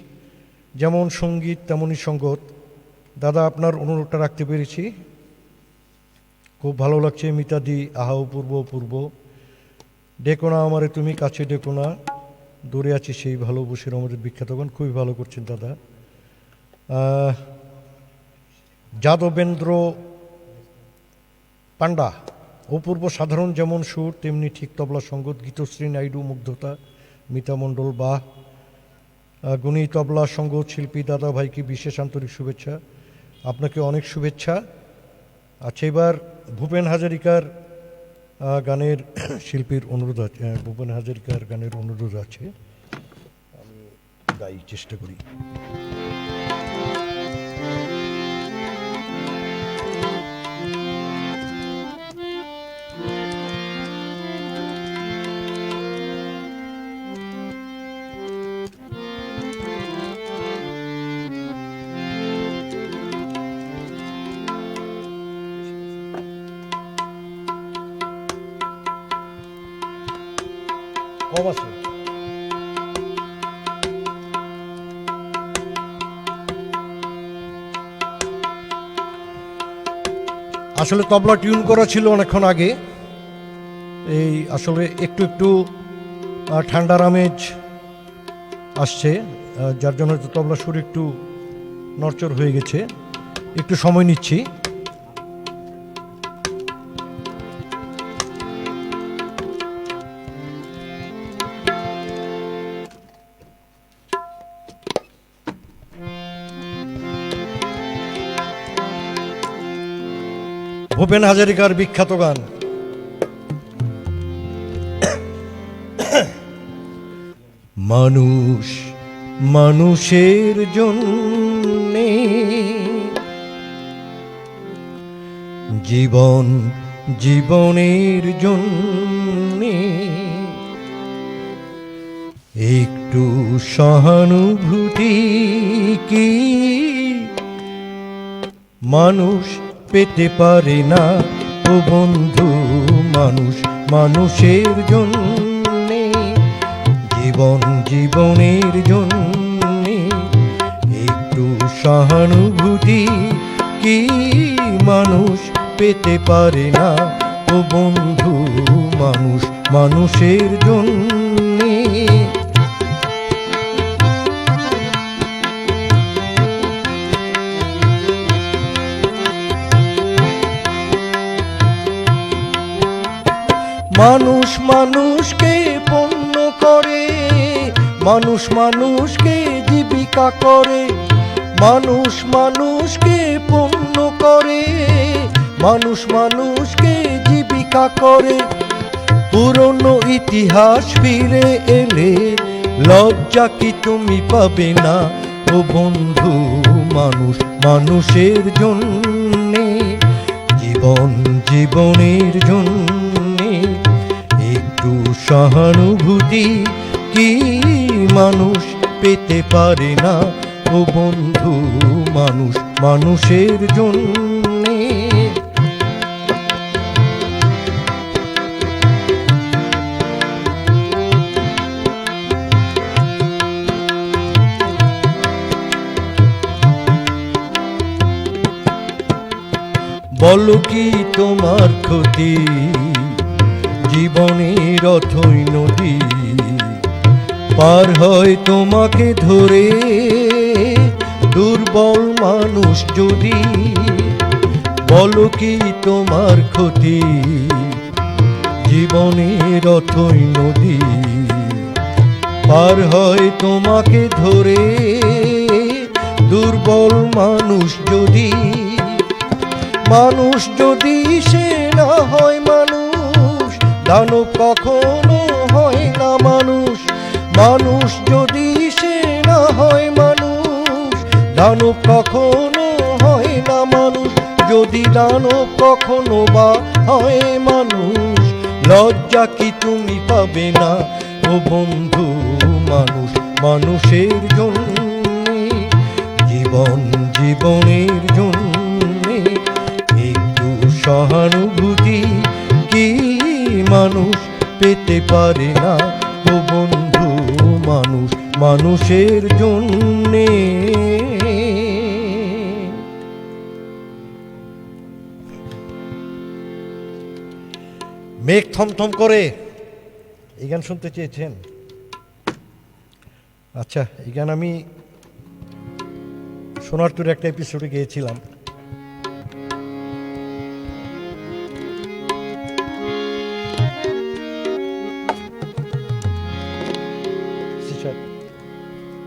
যেমন সঙ্গীত তেমনই সঙ্গত। দাদা, আপনার অনুরোধটা রাখতে পেরেছি, খুব ভালো লাগছে। মিতাদি, আহা অপূর্ব অপূর্ব। ডেকো না আমারে তুমি, কাছে ডেকো না। দূরে আছি সেই ভালোবাসির আমাদের বিখ্যাত গান, খুবই ভালো করছেন দাদা। যাদবেন্দ্র পান্ডা, অপূর্ব সাধারণ যেমন সুর তেমনি ঠিক তবলা সঙ্গত। গীতশ্রী নাইডু, মুগ্ধতা, মিতা মণ্ডল, বাহ। গুণী তবলা সঙ্গত শিল্পী দাদা ভাইকে বিশেষ আন্তরিক শুভেচ্ছা, আপনাকে অনেক শুভেচ্ছা। আচ্ছা, এবার ভূপেন হাজারিকার গানের শিল্পীর অনুরোধ আছে, ভূপেন হাজারিকার গানের অনুরোধ আছে, আমি গাই চেষ্টা করি। কম আছে। আসলে তবলা টিউন করা ছিল অনেকক্ষণ আগে, এই আসলে একটু একটু ঠান্ডার আমেজ আসছে, যার জন্য তবলা সুর একটু নড়চড় হয়ে গেছে, একটু সময় নিচ্ছি। ভূপেন হাজারিকার বিখ্যাত গান মানুষ মানুষের জন্যে, জীবন জীবনের জন্যে, একটু সহানুভূতি কি মানুষ পেতে পারে না ও বন্ধু? মানুষ মানুষের জন্যে, জীবন জীবনের জন্যে, একটু সহানুভূতি কি মানুষ পেতে পারে না ও বন্ধু? মানুষ মানুষের জন্যে। মানুষ মানুষকে পণ্য করে, মানুষ মানুষকে জীবিকা করে, মানুষ মানুষকে পণ্য করে, মানুষ মানুষকে জীবিকা করে। পুরনো ইতিহাস ফিরে এলে লজ্জা কি তুমি পাবে না ও বন্ধু? মানুষ মানুষের জন্যে, জীবন জীবনের জন্যে, একটু সহানুভূতি কি মানুষ পেতে পারে না ও বন্ধু? মানুষ মানুষের জন্যে। বলো কি তোমার ক্ষতি, জীবনের অথই নদী পার হয় তোমাকে ধরে, দুর্বল দুর্বল মানুষ যদি বলো কি তোমার ক্ষতি, জীবনের অথই নদী পার হয় তোমাকে ধরে। দুর্বল মানুষ যদি সে না হয় মানুষ, দানব কখনো হয় না মানুষ। মানুষ যদি সে না হয় মানুষ, দানব কখনো হয় না মানুষ। যদি দানব কখনো বা হয় মানুষ, লজ্জা কি তুমি পাবে না ও বন্ধু? মানুষ মানুষের জন্য, জীবন জীবনের জন্য একটু সহানুভূতি কি মানুষ পেতে পারে না ও বন্ধু? মানুষ মানুষের জন্যে। মেঘ থমথম করে, এই গান শুনতে চেয়েছেন? আচ্ছা, এই গান আমি সোনারপুর একটা এপিসোডে গিয়েছিলাম।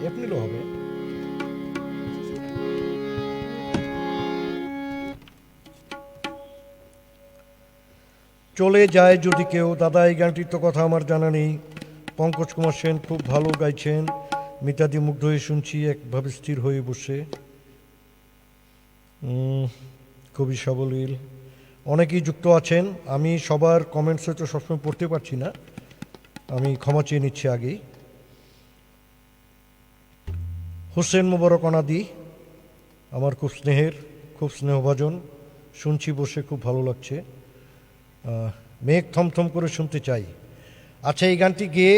এপ্রিলও হবে। চলে যায় যদি কেউ। দাদা, এই গানটির তো কথা আমার জানা নেই। পঙ্কজ কুমার সেন খুব ভালো গাইছেন। মিতাদি মুগ্ধ হয়ে শুনছি একভাবে স্থির হয়ে বসে। কবি সাবলীল অনেকেই যুক্ত আছেন। আমি সবার কমেন্টস হয়তো সবসময় পড়তে পারছি না, আমি ক্ষমা চেয়ে নিচ্ছি আগেই। হোসেন মোবারক অনাদি আমার খুব স্নেহের, খুব স্নেহভাজন, শুনছি বসে, খুব ভালো লাগছে। মেঘ থমথম করে শুনতে চাই। আচ্ছা, এই গানটি গেয়ে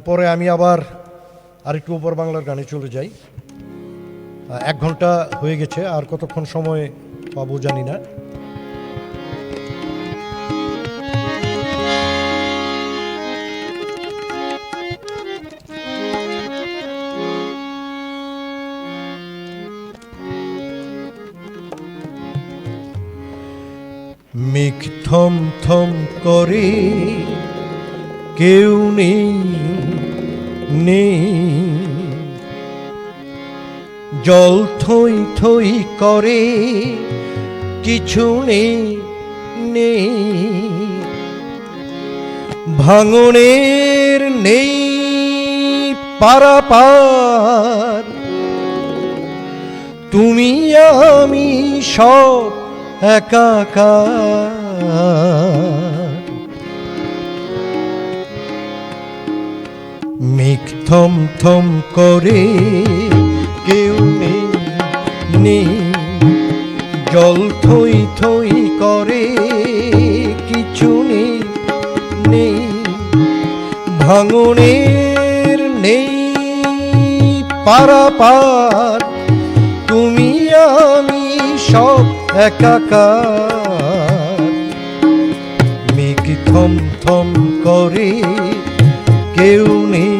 পরে আমি আবার আরেকটু ওপর বাংলার গানে চলে যাই। 1 ঘন্টা হয়ে গেছে, আর কতক্ষণ সময় পাবো জানি না। মেঘ থম থম করে, কেউ নেই নেই, জল থই থই করে, কিছু নেই নেই, ভাঙনের নেই পারাপার, তুমি আমি সব একাকার। মেঘ থম থম করে, কেউ নেই নেই, জল থই থই করে, কিছু নেই নেই, ভাঙনের নেই পারাপার, তুমি আমি সব একাকার। মেঘ থম থম করে, কেউ নেই।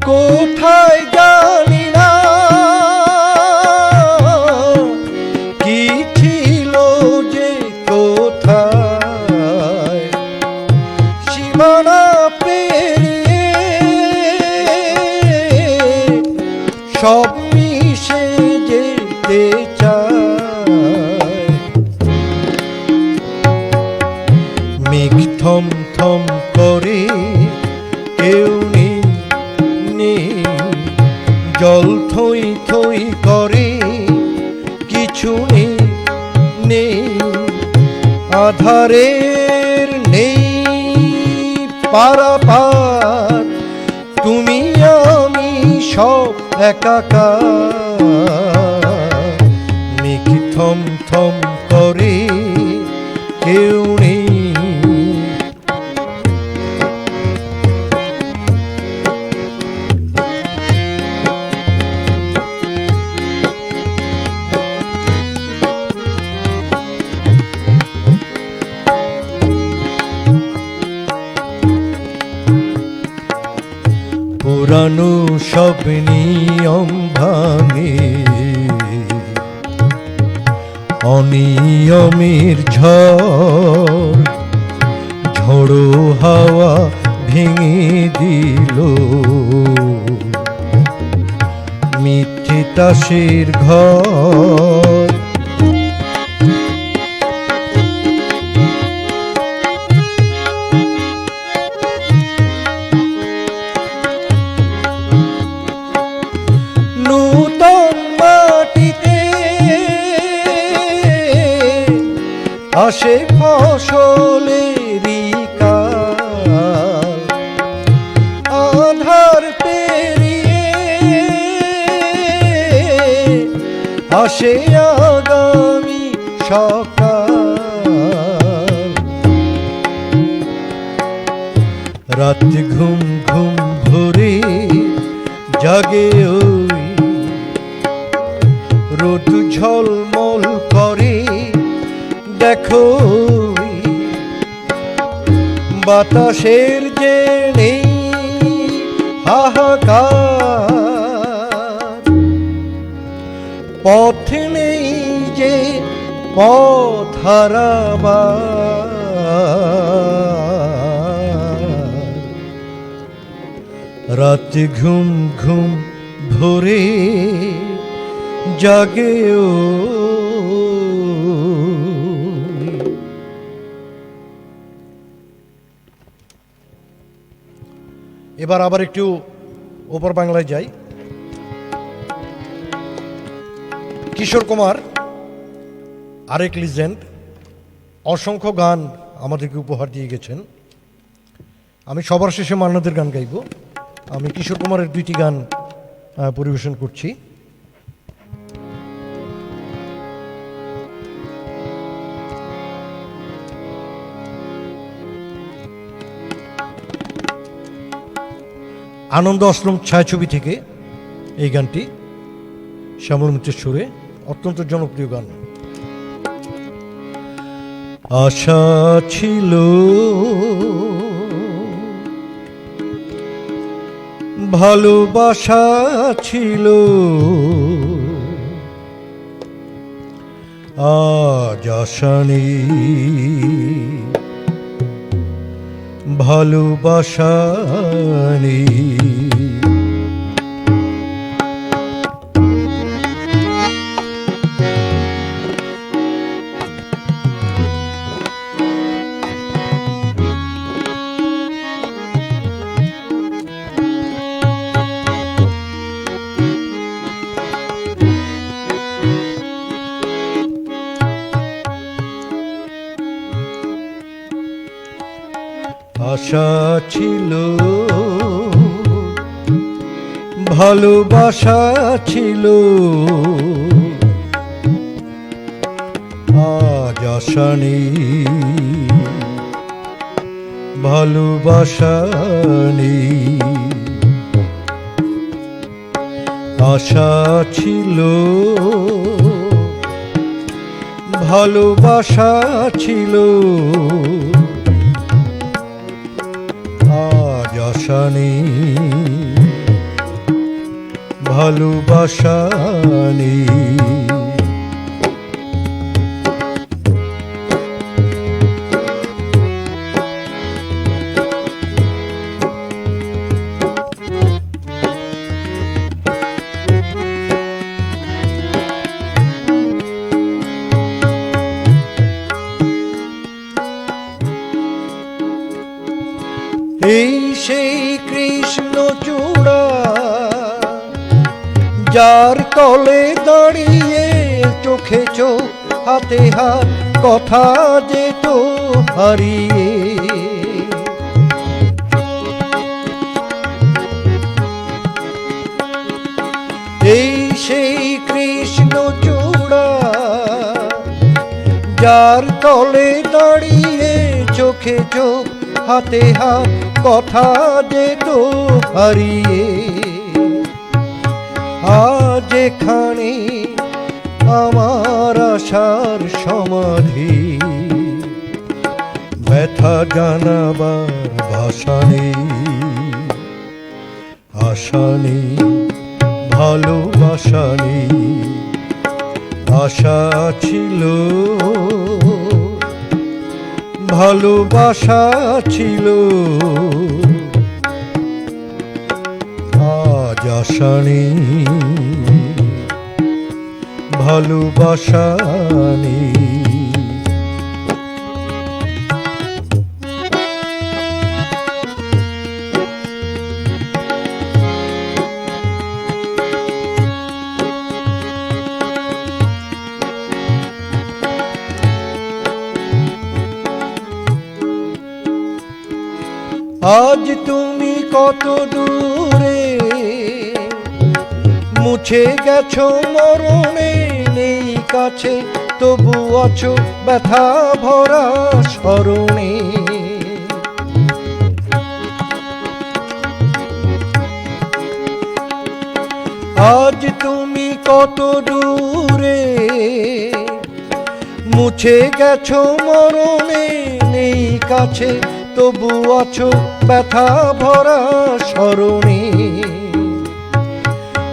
কোথায় জানি না কি ছিল যে কোথায়, সীমানা পেরিয়ে সব মিশে যেতে চায়। মেঘ থম থম করে, কেউ নেই নেই, জল থই থই করে, কিছু নেই নেই, আধারের নেই পারাপার, তুমি আমি সব একাকার। থম থম করে কেউ নেই। পুরানো সব নিয়ম ভাঙে অনিয়মের ঝড়, ঝড়ো হাওয়া ভেঙে দিল মিথ্যে তাসের ঘর। নূতন মাটিতে আসে ফসলেরই কাল, আঁধার পেরিয়ে আসে আগামী সকাল। রাত ঘুম ঘুম ভরে জাগে ওই রোদ ঝলমল করে দেখো, বাতাসের যে নেই হাহাকার, পথ নেই যে পথ হারাবার। রাত ঘুম ঘুম ভরে জাগে ও। এবার আবার একটু ওপর বাংলায় যাই। কিশোর কুমার আরেক লিজেন্ড, অসংখ্য গান আমাদেরকে উপহার দিয়ে গেছেন। আমি সবার শেষে মান্নাদের গান গাইব। আমি কিশোর কুমারের দুইটি গান পরিবেশন করছি। আনন্দ আশ্রম ছায়াছবি থেকে এই গানটি, শ্যামল মিত্রের সুরে, অত্যন্ত জনপ্রিয় গান। আশা ছিল ভালোবাসা ছিল, আজ আশা নেই ভালোবাসা নেই। আশা ছিল ভালোবাসা ছিল, আজ আশা নেই ভালোবাসা নেই। আশা ছিল ভালোবাসা ছিল, আজ আশা নেই ভালোবাসা নেই। এই সেই কৃষ্ণ চূড়া যার তলে দাঁড়িয়ে চোখে চোখ হাতে হাত কথা যেত হারিয়ে। এই সেই কৃষ্ণ চূড়া যার তলে দাঁড়িয়ে চোখে চোখ হাতে হাত কথা যেত হারিয়ে, আজ এখানে আমার আশার সমাধি, ব্যথা জানাবার ভাষা নেই, আশা নেই, ভালোবাসা নেই। আশা ছিল, ভালোবাসা ছিল, আজ আশা নেই, ভালোবাসা নেই। আজ তুমি কত দূরে, মুছে গেছো মরণে, নেই কাছে তবু আছো ব্যথা ভরা স্মরণে। আজ তুমি কত দূরে, মুছে গেছো মরণে, নেই কাছে তবু আছো ব্যথা ভরা স্মরণে।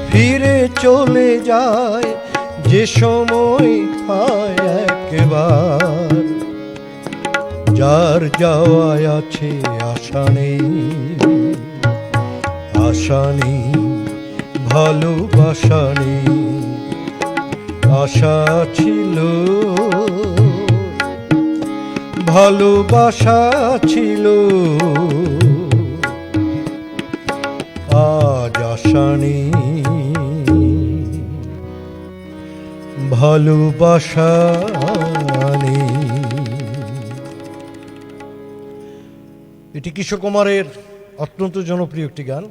ফিরে চলে যায় যে সময় পায় একবার, যার যাওয়ায় আছে আশা নেই, আশা নেই, ভালোবাসা নেই। আশা ছিল, ভালোবাসা ছিল, আজ আশা নেই, ভালোবাসা নেই। এটি কিশোর কুমারের অত্যন্ত জনপ্রিয় একটি গান।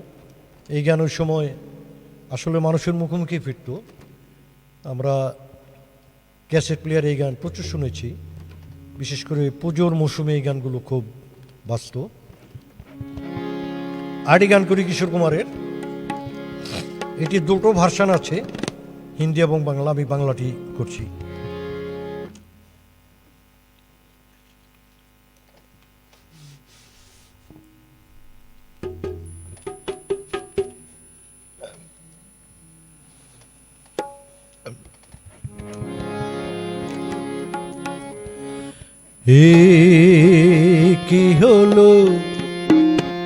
এই গানের সময় আসলে মানুষের মুখোমুখি ফিরত। আমরা ক্যাসেট প্লেয়ারে এই গান প্রচুর শুনেছি, বিশেষ করে পুজোর মৌসুমে এই গানগুলো খুব বাজত। আরেকটি গান করি কিশোর কুমারের, এটি দুটো ভার্সান আছে, হিন্দি এবং বাংলা। আমি বাংলাটি করছি। কি হলো,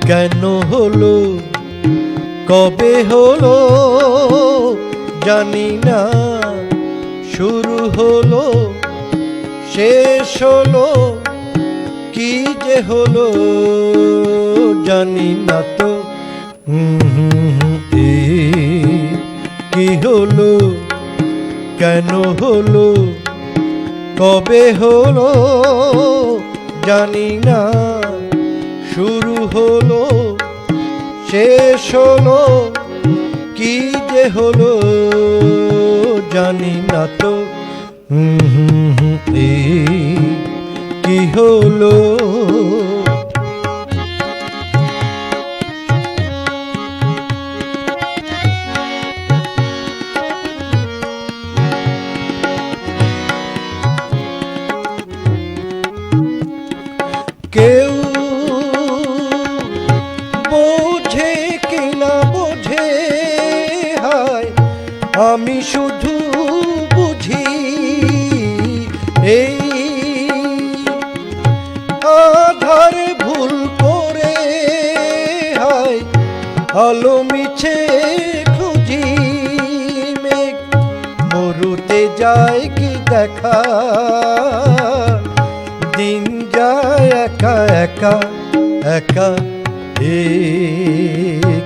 কেন হলো, কবে হলো জানি না, শুরু হলো শেষ হলো, কি যে হলো জানি না তো। কি হলো, কেন হলো, কবে হলো জানি না, শুরু হলো শেষ হলো, কি যে হলো জানি না তো। কি হলো, কেউ বোঝে কিনা বোঝে, হায় আমি শুধু বুঝি, এই আধার ভুল করে, হায় আলো মিছে খুঁজি, মেঘ মরুতে যায় কি দেখা, দিন যায় একা একা একা।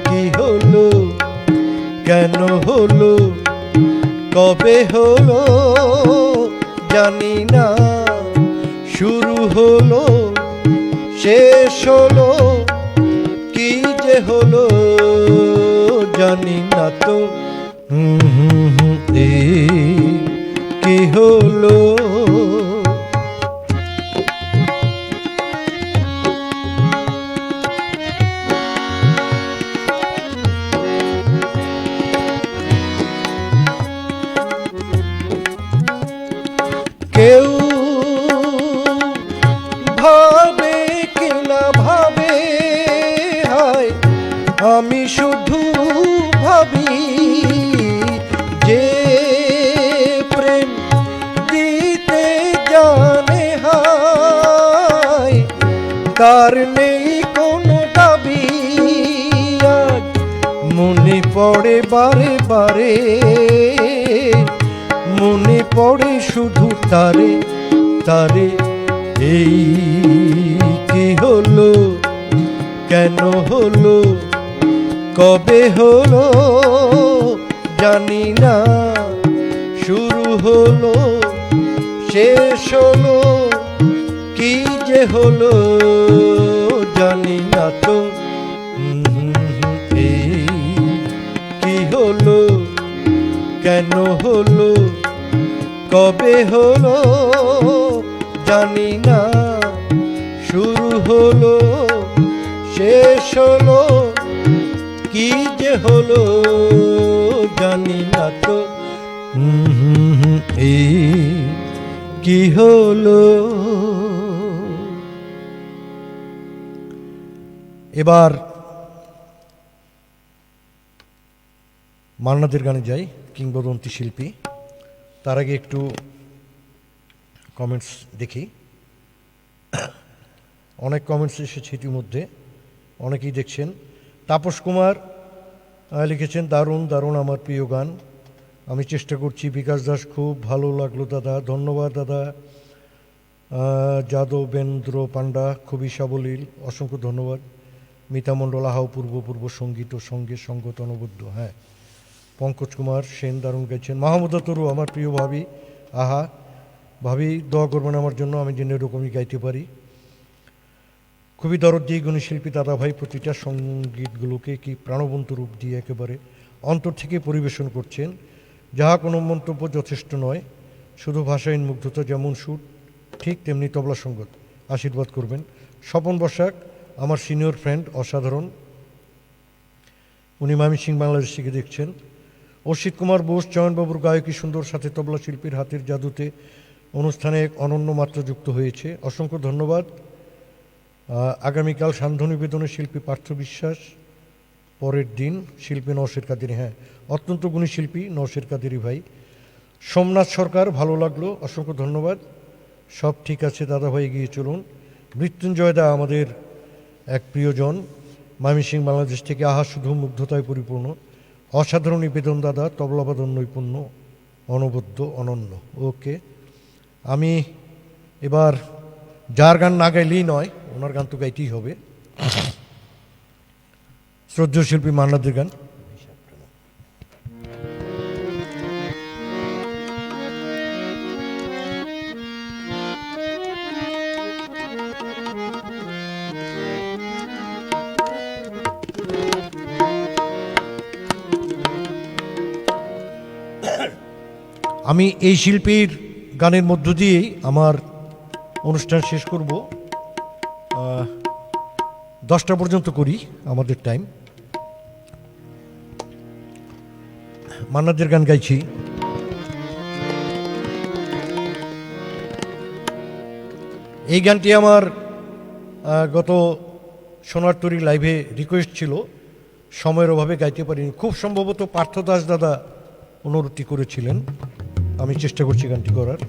কি হলো, কেন হলো, কবে হলো জানি না, শুরু হলো শেষ হলো, কি যে হলো জানি না তো। কি হলো, কেউ ভাবে কিনা ভাবে, হায় আমি শুধু ভাবি যে প্রেম দিতে জানে, হায় তার নেই কোনো দাবি। আজ মনে পড়ে বারে বারে, মনে পড়ে শুধু তারে তারে। এই কি হলো, কেন হলো, কবে হলো জানি না, শুরু হলো শেষ হলো, কি যে হলো জানি না তো। এই কি হলো, কেন হলো, কবে হলো জানি না, শুরু হলো শেষ হলো, কি যে হলো জানি না তো। এই কি হলো। এবার মান্নাদের গানে যাই, কিংবদন্তি শিল্পী। তার আগে একটু কমেন্টস দেখি। অনেক কমেন্টস এসেছে ইতিমধ্যে, অনেকেই দেখছেন। তাপস কুমার লিখেছেন, দারুণ দারুণ আমার প্রিয় গান, আমি চেষ্টা করছি। বিকাশ দাস, খুব ভালো লাগলো দাদা, ধন্যবাদ দাদা। যাদবেন্দ্র পান্ডা, খুবই সাবলীল, অসংখ্য ধন্যবাদ। মিতা মণ্ডল, আহাও পূর্ব পূর্ব সঙ্গীত ও সঙ্গে সঙ্গত অনবদ্য। হ্যাঁ, পঙ্কজ কুমার সেন দারুণ গাইছেন। মাহমুদা তরু, আমার প্রিয় ভাবি, আহা ভাবি দোয়া করবেন আমার জন্য, আমি যেন এরকমই গাইতে পারি। খুবই দরদি গুণী শিল্পী দাদা ভাই, প্রতিটা সঙ্গীতগুলোকে কি প্রাণবন্ত রূপ দিয়ে একেবারে অন্তর থেকে পরিবেশন করছেন, যাহা কোনো মন্তব্য যথেষ্ট নয়, শুধু ভাষাহীন মুগ্ধতা। যেমন সুর ঠিক তেমনি তবলা সঙ্গত, আশীর্বাদ করবেন। স্বপন বসাক আমার সিনিয়র ফ্রেন্ড, অসাধারণ, উনি ময়মনসিংহ বাংলাদেশ থেকে দেখছেন। অসিত কুমার বোস, চয়নবাবুর গায়কী সুন্দর, সাথে তবলা শিল্পীর হাতের জাদুতে অনুষ্ঠানে এক অনন্য মাত্রা যুক্ত হয়েছে, অসংখ্য ধন্যবাদ। আগামীকাল সান্ধ্য নিবেদনের শিল্পী পার্থ বিশ্বাস, পরের দিন শিল্পী নওশের কাদেরী। হ্যাঁ, অত্যন্ত গুণী শিল্পী নওশের কাদেরী ভাই। সোমনাথ সরকার, ভালো লাগলো, অসংখ্য ধন্যবাদ। সব ঠিক আছে দাদা ভাই, এগিয়ে চলুন। মৃত্যুঞ্জয় দা আমাদের এক প্রিয়জন, ময়মনসিংহ বাংলাদেশ থেকে, আহা শুধু মুগ্ধতায় পরিপূর্ণ, অসাধারণ নিবেদন দাদা, তবলাবাদন নৈপুণ্য অনবদ্য, অনন্য। ওকে, আমি এবার যার গান না গাইলেই নয়, ওনার গান তো গাইতেই হবে, শ্রদ্ধেয় শিল্পী মান্নাদের গান। আমি এই শিল্পীর গানের মধ্য দিয়েই আমার অনুষ্ঠান শেষ করব। 10টা পর্যন্ত করি আমাদের টাইম। মান্নাদের গান গাইছি। এই গানটি আমার গত সোনার তরী লাইভে রিকোয়েস্ট ছিল, সময়ের অভাবে গাইতে পারিনি। খুব সম্ভবত পার্থ দাস দাদা অনুরোধটি করেছিলেন, আমি চেষ্টা করছি গানটি করার।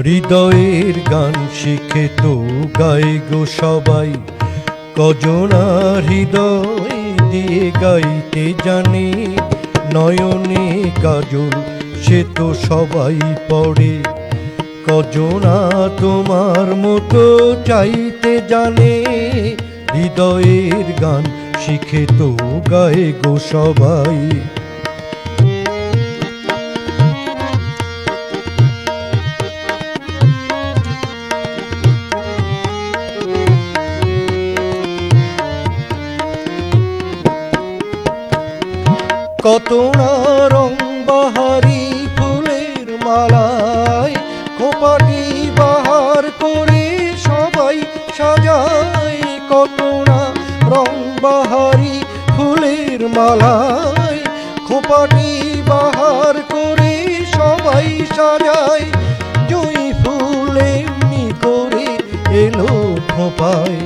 হৃদয়ের গান শিখে তো গাই গো সবাই, কজনা হৃদয় দিয়ে গাইতে জানে, নয়নে কাজল সে তো সবাই পড়ে, কজনা তোমার মতো চাইতে জানে, হৃদয়ের গান শিখে তো গায়ে গো সবাই। কত না রং বাহারি ফুলের মালায় খোপাটি বাহার করে সবাই সাজায়। কত না রং বাহারি ফুলের মালায় খোপাটি বাহার করে সবাই সাজায়। জুঁই ফুল এমনি করে এলো খোপায়,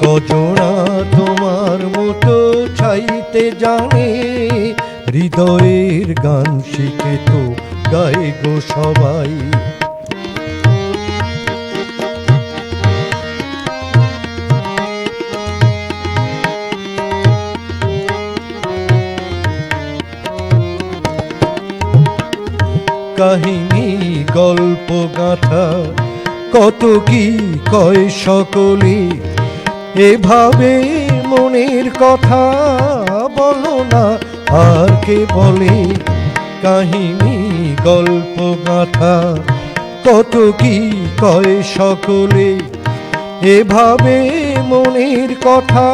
কজনা তোমার মতো চাইতে জানে। হৃদয়ের গান শিখে তো গায়ে গো সবাই। কাহিনী গল্প গাথা কত কি কয় সকলে, এভাবে মনের কথা বলো না আর কে বলে। কাহিনী গল্প গাথা কত কি কয় সকলে, এভাবে মনের কথা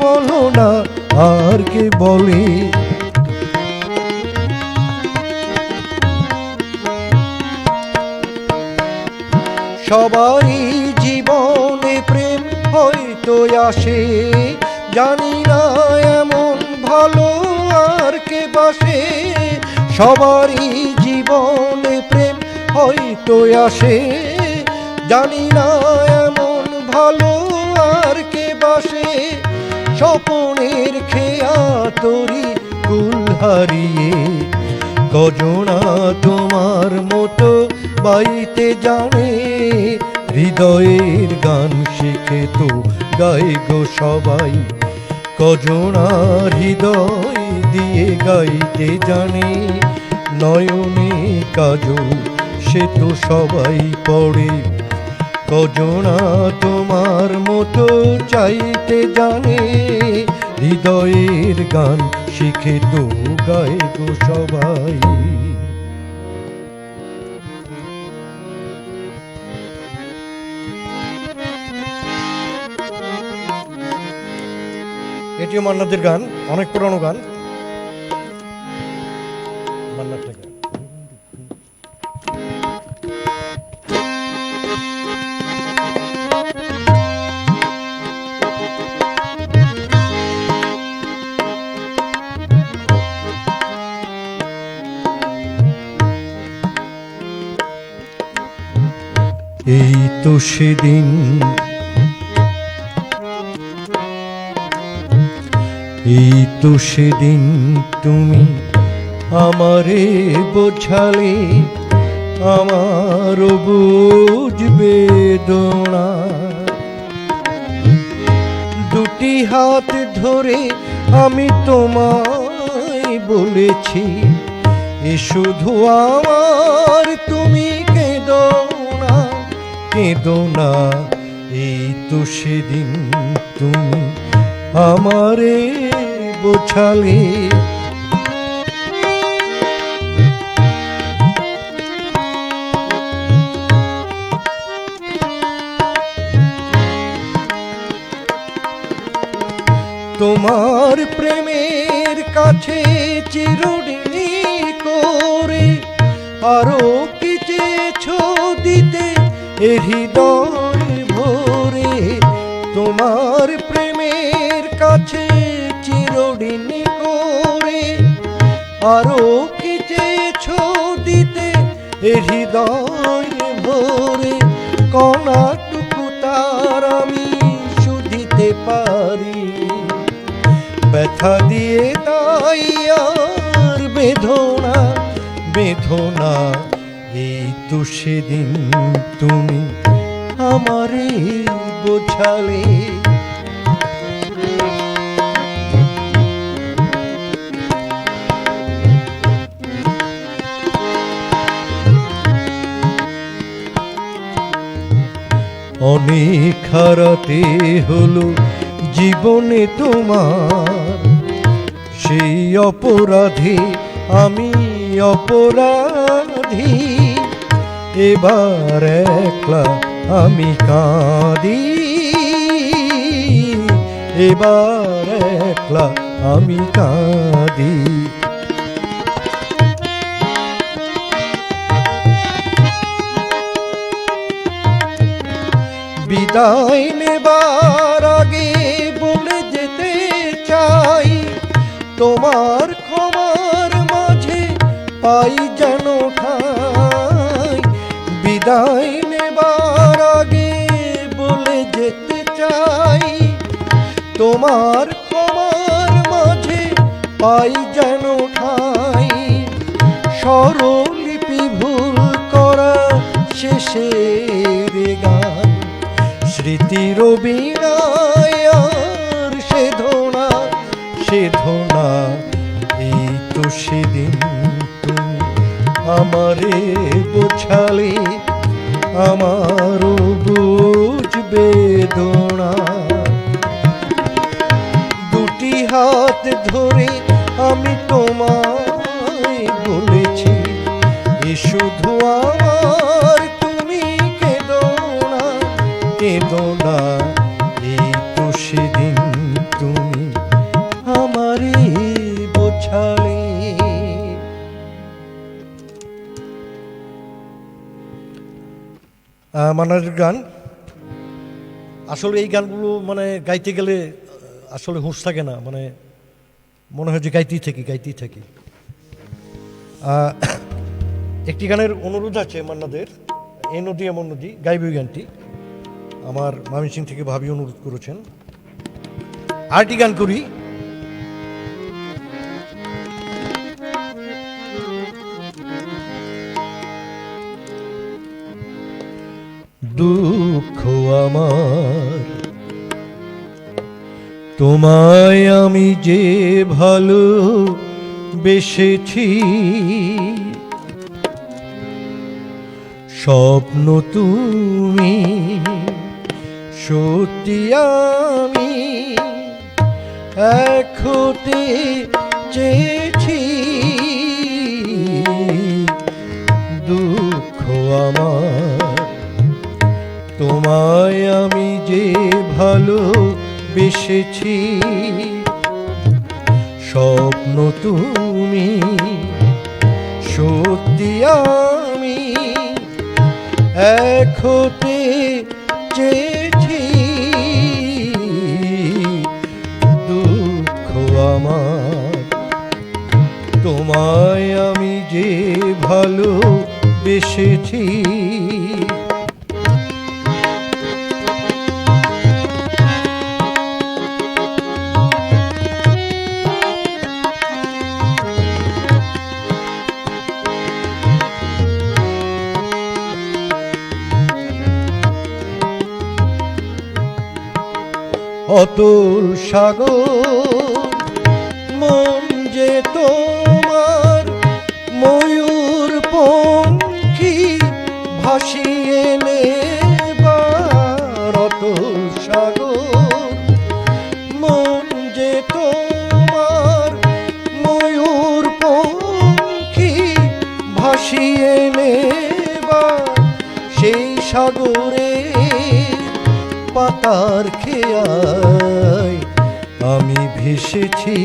বলো না আর কে বলে। সবারই জীবনে প্রেম হয়তো আসে, জানি না এমন ভালো আর কে বাসে। সবারই জীবনে প্রেম হয়তো আসে, জানি না এমন ভালো আর কে বাসে। স্বপনের খেয়া তরি কুল হারিয়ে, কজনা তোমার মতো বাইতে জানে। হৃদয়ের গান শিখে তো গায়ে গো সবাই, কজনা হৃদয় দিয়ে গাইতে জানে। নয়নে কাজল সে তো সবাই পড়ে, কজনা তোমার মতো চাইতে জানে। হৃদয়ের গান শিখে তো গায়ে গো সবাই। এটিও মান্নাদের গান, অনেক পুরানো গান। মান্নার থেকে এই তো সেদিন, এই তো সেদিন তুমি আমারে বোঝালে, আমারও বুঝবে বেদনা। দুটি হাত ধরে আমি তোমায় বলেছি, এ শুধু আমার, তুমি কেঁদো না, কেঁদো না। এই তো সেদিন তুমি আমারে বোঝালে। তোমার প্রেমের কাছে চিরঋণী করে আরো কি চেয়েছো দিতে এ হৃদয় ভরে। তোমার প্রেমের কাছে চিরঋণী করে আরো কি চেয়েছো দিতে এ হৃদয় ভরে। কণাটুকু তার আমি শুধিতে পারি, ব্যথা দিয়ে তাই আর বেদনা, বেদনা। এই তো সেদিন তুমি আমারে বোঝালে। অনেক হারাতে হলো জীবনে তোমার, সেই অপরাধে আমি অপরাধী। এবার একলা আমি কাঁদি, এবার একলা আমি কাঁদি। বিদায় নেবার আগে বলে যেতে চাই, তোমার ক্ষমার মাঝে পাই যেন ঠাঁই। বিদায় নেবার আগে বলে যেতে চাই, তোমার ক্ষমার মাঝে পাই যেন ঠাঁই। স্বরলিপি ভুল করা শেষের গান, স্মৃতির বীণায় আর সেধনা সেধনা। এই তো সেদিন তুমি আমারে বোঝালে, আমারও বুঝ বেদনা। দুটি হাত ধরে আমি তোমায় বলেছি, এ শুধু আমার, তুমি কেঁদো না কেঁদো না। এই তো সেদিন তুমি আমারে বোঝালে। মান্নার গান। আসলে এই গানগুলো মানে গাইতে গেলে আসলে হুঁশ থাকে না, মানে মনে হয় যে গাইতেই থাকি। একটি গানের অনুরোধ আছে মান্নাদের, এ নদী এমন নদী, গাইবে ওই গানটি। আমার ময়মনসিং থেকে ভাবি অনুরোধ করেছেন। আরেকটি গান করি। দুঃখ আমার তোমায় আমি যে ভালো বেসেছি, স্বপ্ন তুমি সত্যি আমি এক হতে চেয়েছি। দুঃখ আমার তোমায় আমি যে ভালো বেসেছি, স্বপ্ন তুমি সত্যি আমি এক হতে চেয়েছি। দুঃখ আমার তোমায় আমি যে ভালো বেসেছি। অতুল সাগর মন যে তোমার ময়ূর পঙ্খী ভাসিয়ে নেবার। অতুল সাগর মন যে তোমার ময়ূর পঙ্খী ভাসিয়ে নেবার। সেই সাগরে পাতার খেয়ায় আমি ভেসেছি,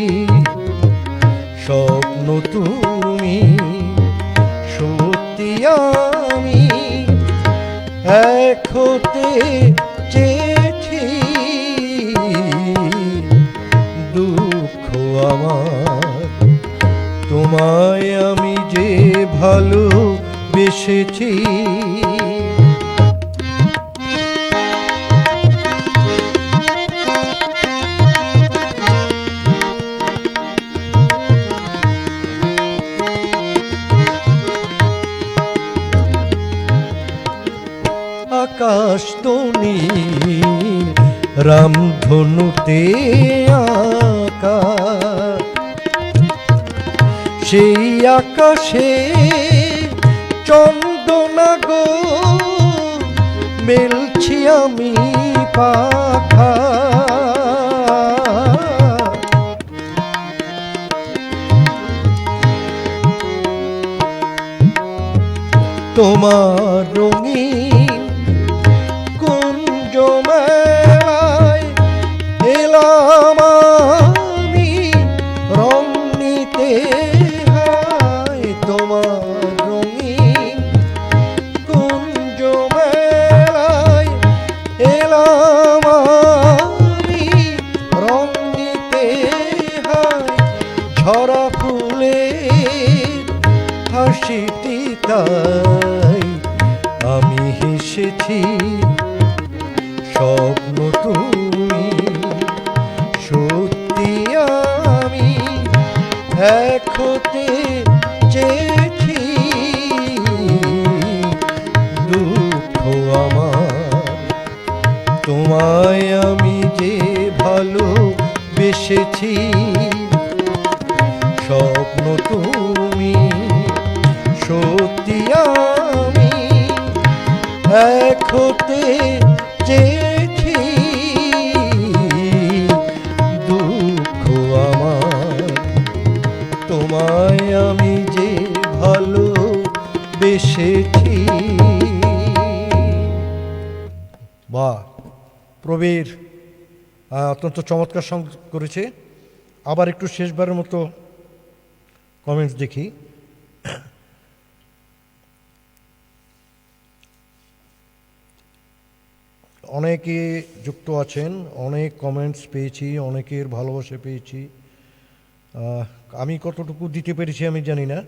স্বপ্ন তুমি সত্যি আমি এক হতে চেয়েছি। দুঃখ আমার তোমায় আমি যে ভালো বেসেছি। আকাশ তো নীল রামধনুতে আঁকা, সেই আকাশে চন্দনা গো মেলছি আমি পাখা। তোমার রঙিন কুঞ্জ মেলায় এলাম আমি গেলাম আমি রং নিতে হায় ঝরা ফুলের হাসিটি তাই আমি হেসেছি স্বপ্ন তুমি সত্যি আমি এক হতে চেয়েছি দুঃখ আমার তোমায় আমি যে ভালোবেসেছি স্বপ্ন তুমি সত্যি আমি এক হতে চেয়েছি দুঃখ আমার তোমায় আমি যে ভালোবেসেছি। বাহ, প্রবীর অত্যন্ত চমৎকার সঙ্গ করেছে। আবার একটু শেষবারের মতো কমেন্টস দেখি। অনেকে যুক্ত আছেন, অনেক কমেন্টস পেয়েছি, অনেকের ভালোবাসা পেয়েছি। আমি কতটুকু দিতে পেরেছি আমি জানি না।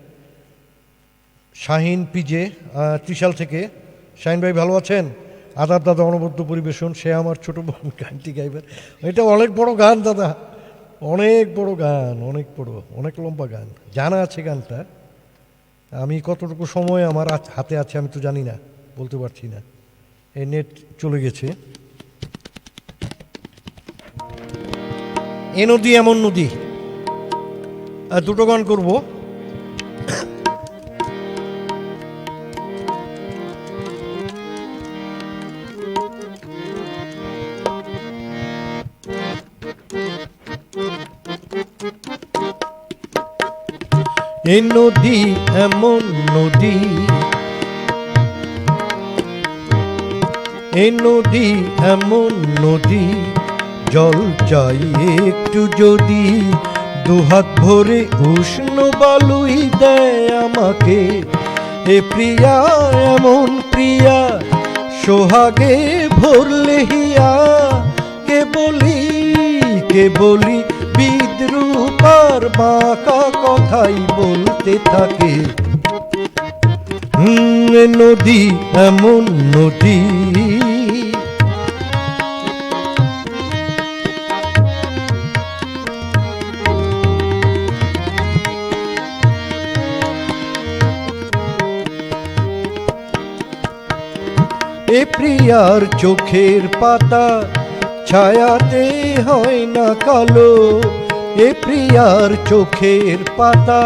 শাহিন পিজে ত্রিশাল থেকে, শাহিন ভাই ভালো আছেন? আদাব দাদা অনবদ্য পরিবেশন, সে আমার ছোট বোন গানটি গাইবেন। এটা অনেক বড় গান দাদা, অনেক বড় গান, অনেক বড়, অনেক লম্বা গান। জানা আছে গানটা, আমি কতটুকু সময় আমার হাতে আছে আমি তো জানি না, বলতে পারছি না, এই নেট চলে গেছে। এ নদী এমন নদী, দুটো গান করব। এ নদী এমন নদী, এ নদী এমন নদী, জল চাই একটু যদি, দুহাত ভরে উষ্ণ বালুই দেয় আমাকে। এ প্রিয়া এমন প্রিয়া, সোহাগে ভরলে হিয়া, কে বলি বিদ্রুপার বাঁকা কথাই বলতে থাকে। নদী এমন নদী, এ প্রিয়ার চোখের পাতা ছায়াতে হয় না কালো। এ প্রিয়ার চোখের পাতা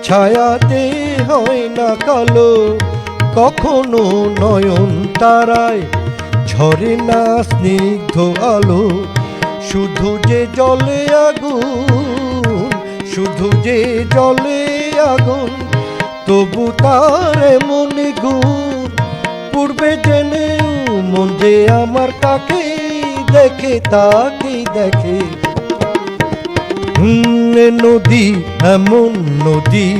ছায়াতে হয় না কালো। কখনো নয়ন তারায় ঝরে না স্নিগ্ধ আলো। শুধু যে জলে আগুন, শুধু যে জলে আগুন, তবু তার মনে গুণ। পূর্বে জেনেও মন যে আমার কাকে দেখে, তাকে দেখে। নদী এমন নদী,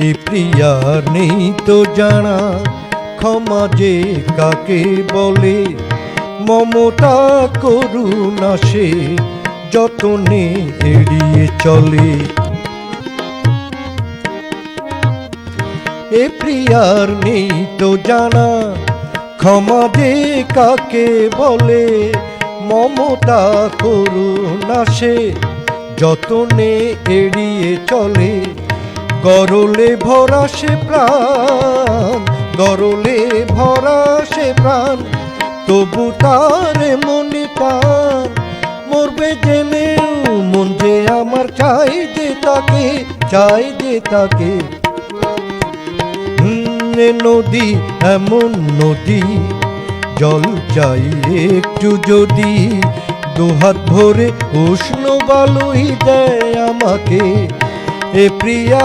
এ প্রিয়ার নেই তো জানা ক্ষমা যে কাকে বলে। মমতা করুণা সে যতনে এড়িয়ে চলে। এ প্রিয়ার নেই তো জানা ক্ষমা যে কাকে বলে। মমতা করুণা সে যতনে এড়িয়ে চলে। গরলে ভরা সে প্রাণ, গরলে ভরা সে প্রাণ, তবু তার মনে টান। মরবে জেনেও মন যে আমার চাই যে তাকে, চাই যে তাকে। নদী এমন নদী, জল চাই একটু যদি, দুহাত ভরে উষ্ণ বালুই দেয় আমাকে। এ প্রিয়া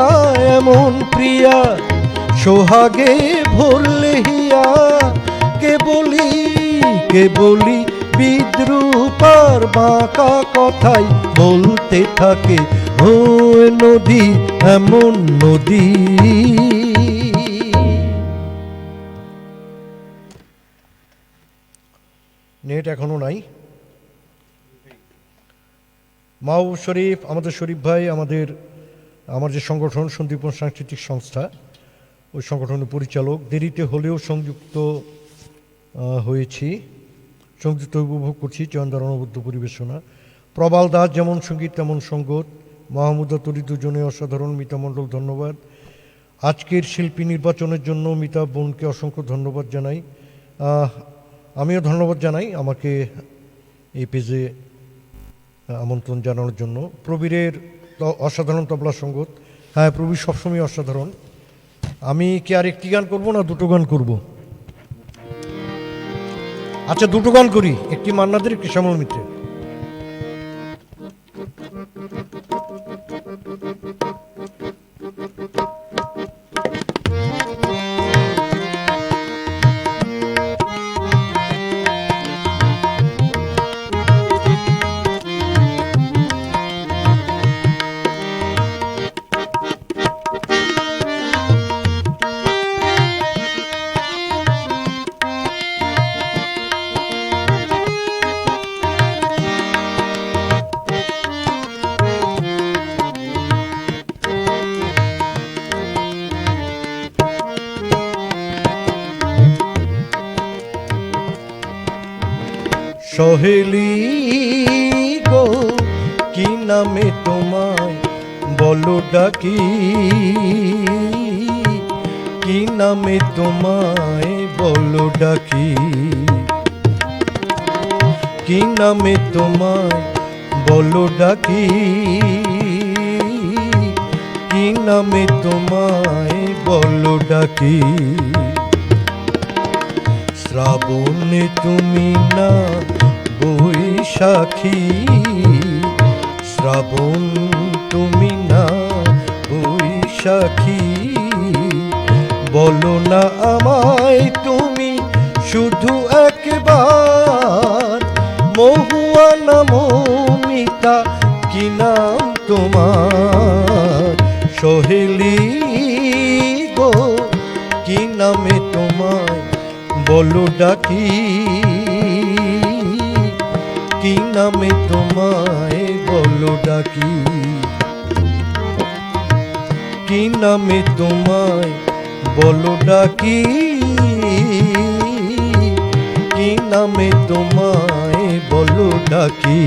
এমন প্রিয়া, সোহাগে ভরলে হিয়া, কে বলি বিদ্রূপ আর বাঁকা কথাই বলতে থাকে, ও নদী এমন নদী। নেট এখনো নাই। মাহবুব শরীফ, আমাদের শরীফ ভাই, আমার যে সংগঠন সন্দীপন সাংস্কৃতিক সংস্থা, ওই সংগঠনের পরিচালক, দেরিতে হলেও সংযুক্ত হয়েছি, সংযুক্ত উপভোগ করছি চয়নদার অনবদ্য পরিবেশনা। প্রবাল দাস, যেমন সঙ্গীত তেমন সঙ্গত। মাহমুদা তরি, দুজনে অসাধারণ। মিতা মণ্ডল, ধন্যবাদ। আজকের শিল্পী নির্বাচনের জন্য মিতা বোনকে অসংখ্য ধন্যবাদ জানাই। আমিও ধন্যবাদ জানাই আমাকে এই পেজে আমন্ত্রণ জানানোর জন্য। প্রবীরের অসাধারণ তবলা সঙ্গত। হ্যাঁ, প্রবীর সবসময় অসাধারণ। আমি কি আর একটি গান করবো না দুটো গান করব? আচ্ছা, দুটো গান করি, একটি মান্নাদের, একটি শ্যামল মিত্রের। সহেলি গো, কি নামে তোমায় বলো ডাকি, কি নামে তোমায় বলো ডাকি, কি নামে তোমায় বলো ডাকি, কি নামে তোমায় বলো ডাকি। শ্রাবণে তুমি না বৈশাখী, শ্রাবণ তুমি না বৈশাখী, বলো না আমায় তুমি শুধু একবার, মহুয়া না মৌমিতা, কি নাম তোমার? সহেলি গো, কি নামে তোমায় বলো ডাকি, কি নামে তোমায় বলো ডাকি, কি নামে তোমায় বলো ডাকি, কি নামে তোমায় বলো ডাকি।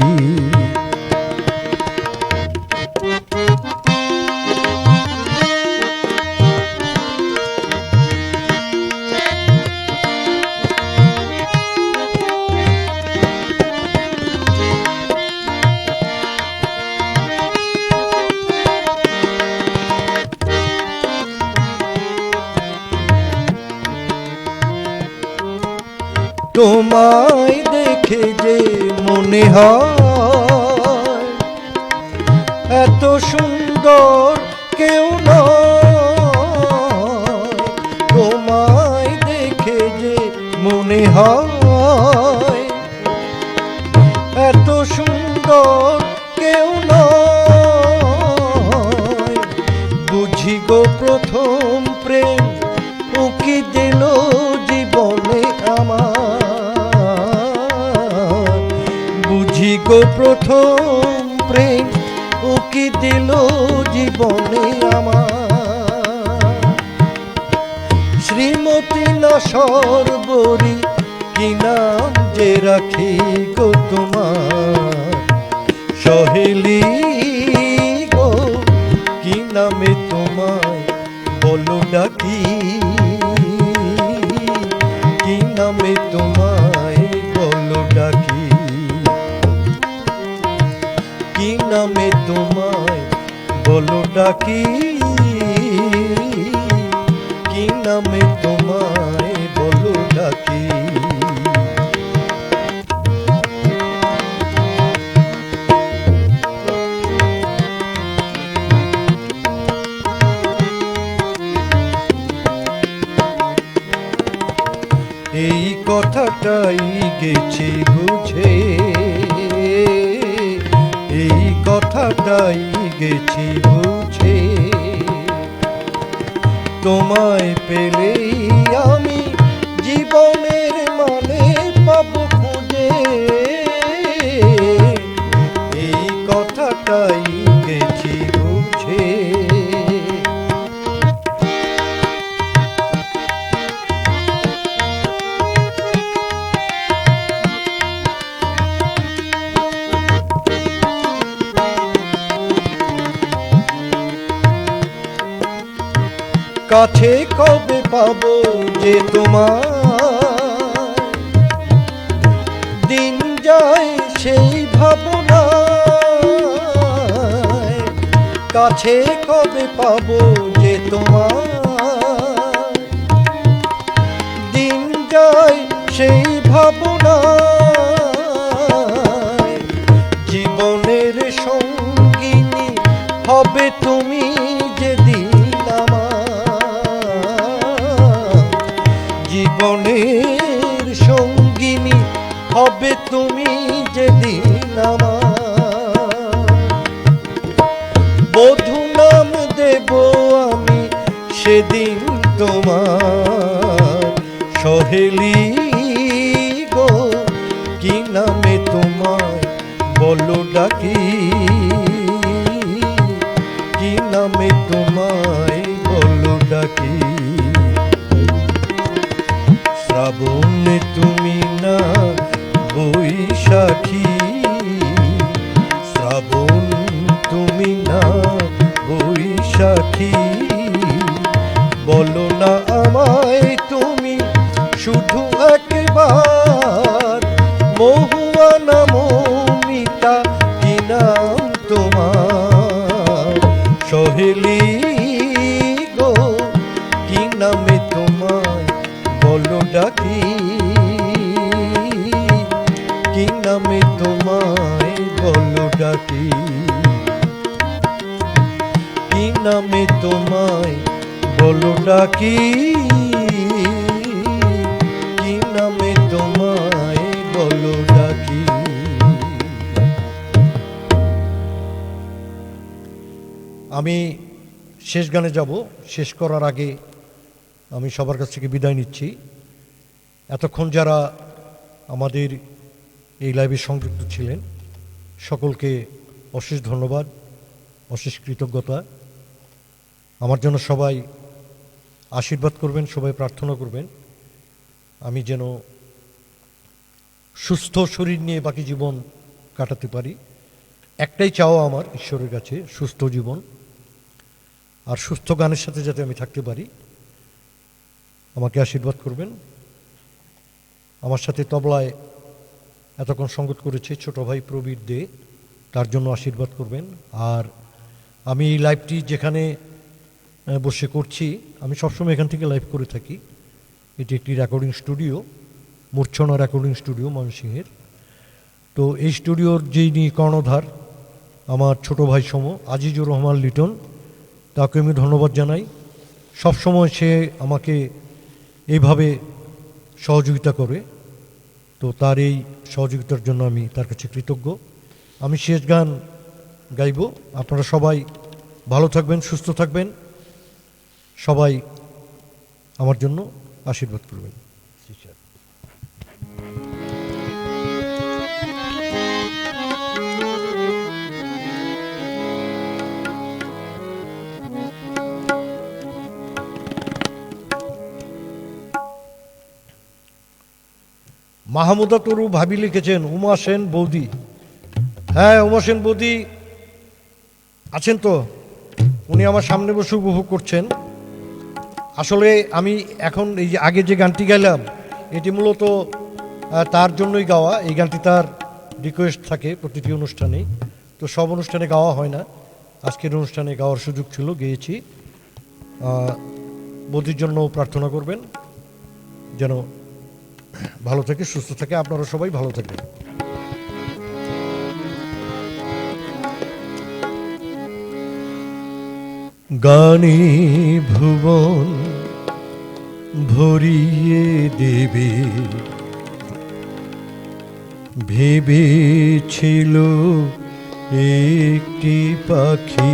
তোমায় দেখে যে মনে হয় এত সুন্দর কেউ নয়, তোমায় দেখে যে মনে হয় এত সুন্দর কেউ নয়, বুঝি গো প্রথম প্রেম উকি দিল জীবনে আমার, বুঝি গো প্রথম প্রেম উকি দিল জীবনে আমার। শ্রীমতী না সর্বরী, কি নাম যে রাখি গো তোমার? সহেলি গো, কি নামে তোমায় বলো ডাকি, কি নামে তোমায় বলো ডাকি, কি নামে তোমায় বলো ডাকি, কি নামে তোমায় বলো ডাকি। এই কথাটা কথাটাই গেছি বুঝে, এই কথাটাই গেছি বুঝে, তোমায় পেলেই আমি জীবনের মানে পাবো খুঁজে, এই কথাটাই গেছি বুঝে। কাছে কবে পাবো যে তোমার, দিন যায় সেই ভাবনা, কাছে কবে পাবো যে তোমার, দিন যায় সেই ভাবনা, জীবনের সঙ্গিনী হবে তুমি যেদিন জীবনের সঙ্গিনী হবে তুমি যেদিন আমার, বধূ নাম দেব আমি সেদিন তোমার, সহেলি গো কি নামে তোমায় বলো ডাকি, কি নামে তোমায় বলো ডাকি। শ্রাবণ তুমি না বৈশাখী, শ্রাবণ তুমি না বৈশাখী, বলো না আমায় তুমি শুধু একবার, মহুয়া না মৌমিতা কি নাম তোমার, সহেলি গো কি নামে তোমায় বলো ডাকি, কি নামে তোমায় বলো ডাকি, কি নামে তোমায় বলো ডাকি, কি নামে তোমায় বলো ডাকি। আমি শেষ গানে যাব। শেষ করার আগে আমি সবার কাছ থেকে বিদায় নিচ্ছি। এতক্ষণ যারা আমাদের এই লাইভে সংযুক্ত ছিলেন সকলকে অশেষ ধন্যবাদ, অশেষ কৃতজ্ঞতা। আমার জন্য সবাই আশীর্বাদ করবেন, সবাই প্রার্থনা করবেন আমি যেন সুস্থ শরীর নিয়ে বাকি জীবন কাটাতে পারি। একটাই চাওয়া আমার ঈশ্বরের কাছে, সুস্থ জীবন আর সুস্থ গানের সাথে যাতে আমি থাকতে পারি। আমাকে আশীর্বাদ করবেন। আমার সাথে তবলায় এতক্ষণ সঙ্গত করেছে ছোট ভাই প্রবীর দে, তার জন্য আশীর্বাদ করবেন। আর আমি এই লাইভটি যেখানে বসে করছি, আমি সবসময় এখান থেকে লাইভ করে থাকি। এটি একটি রেকর্ডিং স্টুডিও, মূর্ছনা রেকর্ডিং স্টুডিও ময়মনসিংহের। তো এই স্টুডিওর যিনি কর্ণধার আমার ছোট ভাই সম আজিজুর রহমান লিটন, তাকে আমি ধন্যবাদ জানাই। সবসময় সে আমাকে এইভাবে সহযোগিতা করে, তো তার এই সহযোগিতার জন্য আমি তার কাছে কৃতজ্ঞ। আমি শেষ গান গাইব। আপনারা সবাই ভালো থাকবেন, সুস্থ থাকবেন, সবাই আমার জন্য আশীর্বাদ করবেন। মাহমুদা তরু ভাবি লিখেছেন উমা সেন বৌদি। হ্যাঁ, উমা সেন বৌদি আছেন তো, উনি আমার সামনে বসে উপভোগ করছেন। আসলে আমি এখন এই যে আগে যে গানটি গাইলাম এটি মূলত তার জন্যই গাওয়া। এই গানটি তার রিকোয়েস্ট থাকে প্রতিটি অনুষ্ঠানেই, তো সব অনুষ্ঠানে গাওয়া হয় না। আজকের অনুষ্ঠানে গাওয়ার সুযোগ ছিল, গেয়েছি। বৌদির জন্য প্রার্থনা করবেন যেন ভালো থাকে, সুস্থ থাকে। আপনারা সবাই ভালো থাকবেন। গানে ভুবন ভরিয়ে দেবে ভেবেছিল একটি পাখি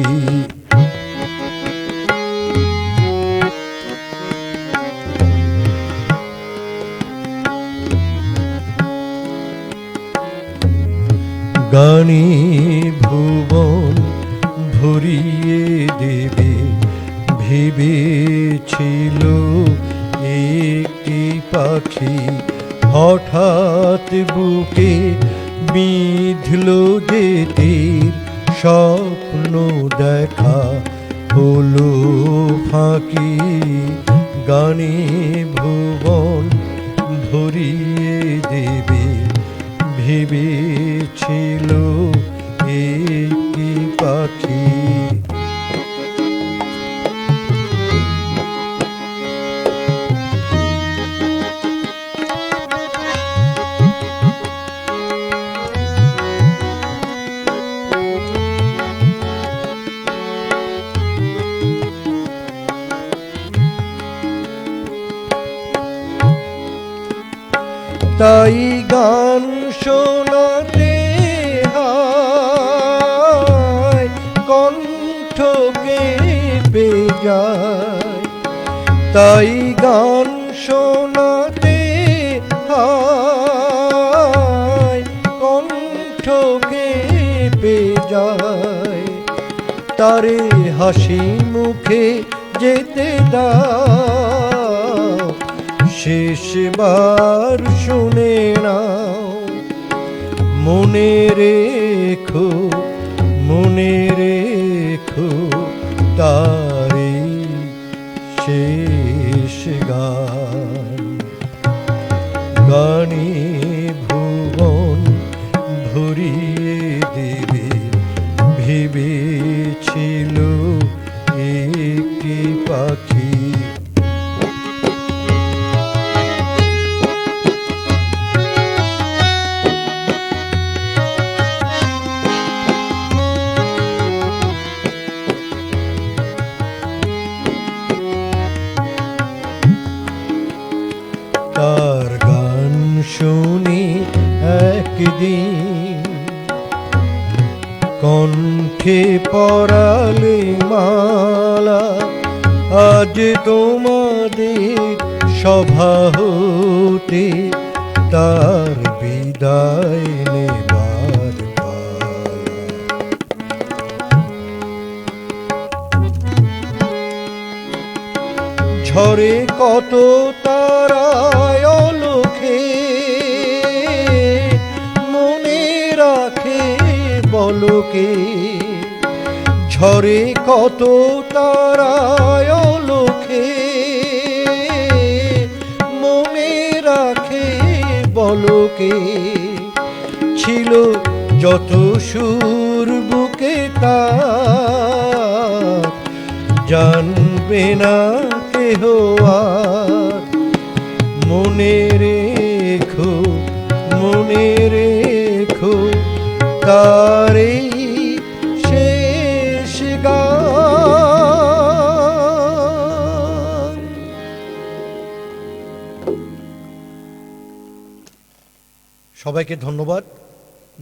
গানে ভুবন ভরিয়ে দেবে, ভেবেছিল একটি পাখি। হঠাৎ বুকে বিঁধল যেতে স্বপ্ন দেখা হলো ফাঁকি। গানে ভুবন ভরিয়ে দেবে, ভেবেছিল একটি পাখি। তাই গান শোনাতে হয়, কণ্ঠ কেঁপে যায়। তাই গান শোনাতে হয়, কণ্ঠ কেঁপে যায়। তারে হাসি মুখে যেতে দাও, শেষবার শুনে নাও। মনে রেখো, মনে রেখো তারে শেষ গান। গানে ভুবন ভরিয়ে দেবে, ভেবেছিল একটি পাখি। তার গান শুনি একদিন, কণ্ঠে পরালে মালা। আজ তোমাদের সভা হতে তার বিদায় নেবার পালা। ঝরে কত তারায় অলোকে, মনে রাখে বলকে। ঝরে কত তারায় অলোকে, মনে রাখে বলকে। ছিল যত সুর বুকে তার, জানবে না কেহ আর। মনে রেখো, মনে রেখো তারে শেষ গান। সবাইকে ধন্যবাদ,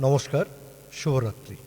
নমস্কার, শুভরাত্রি।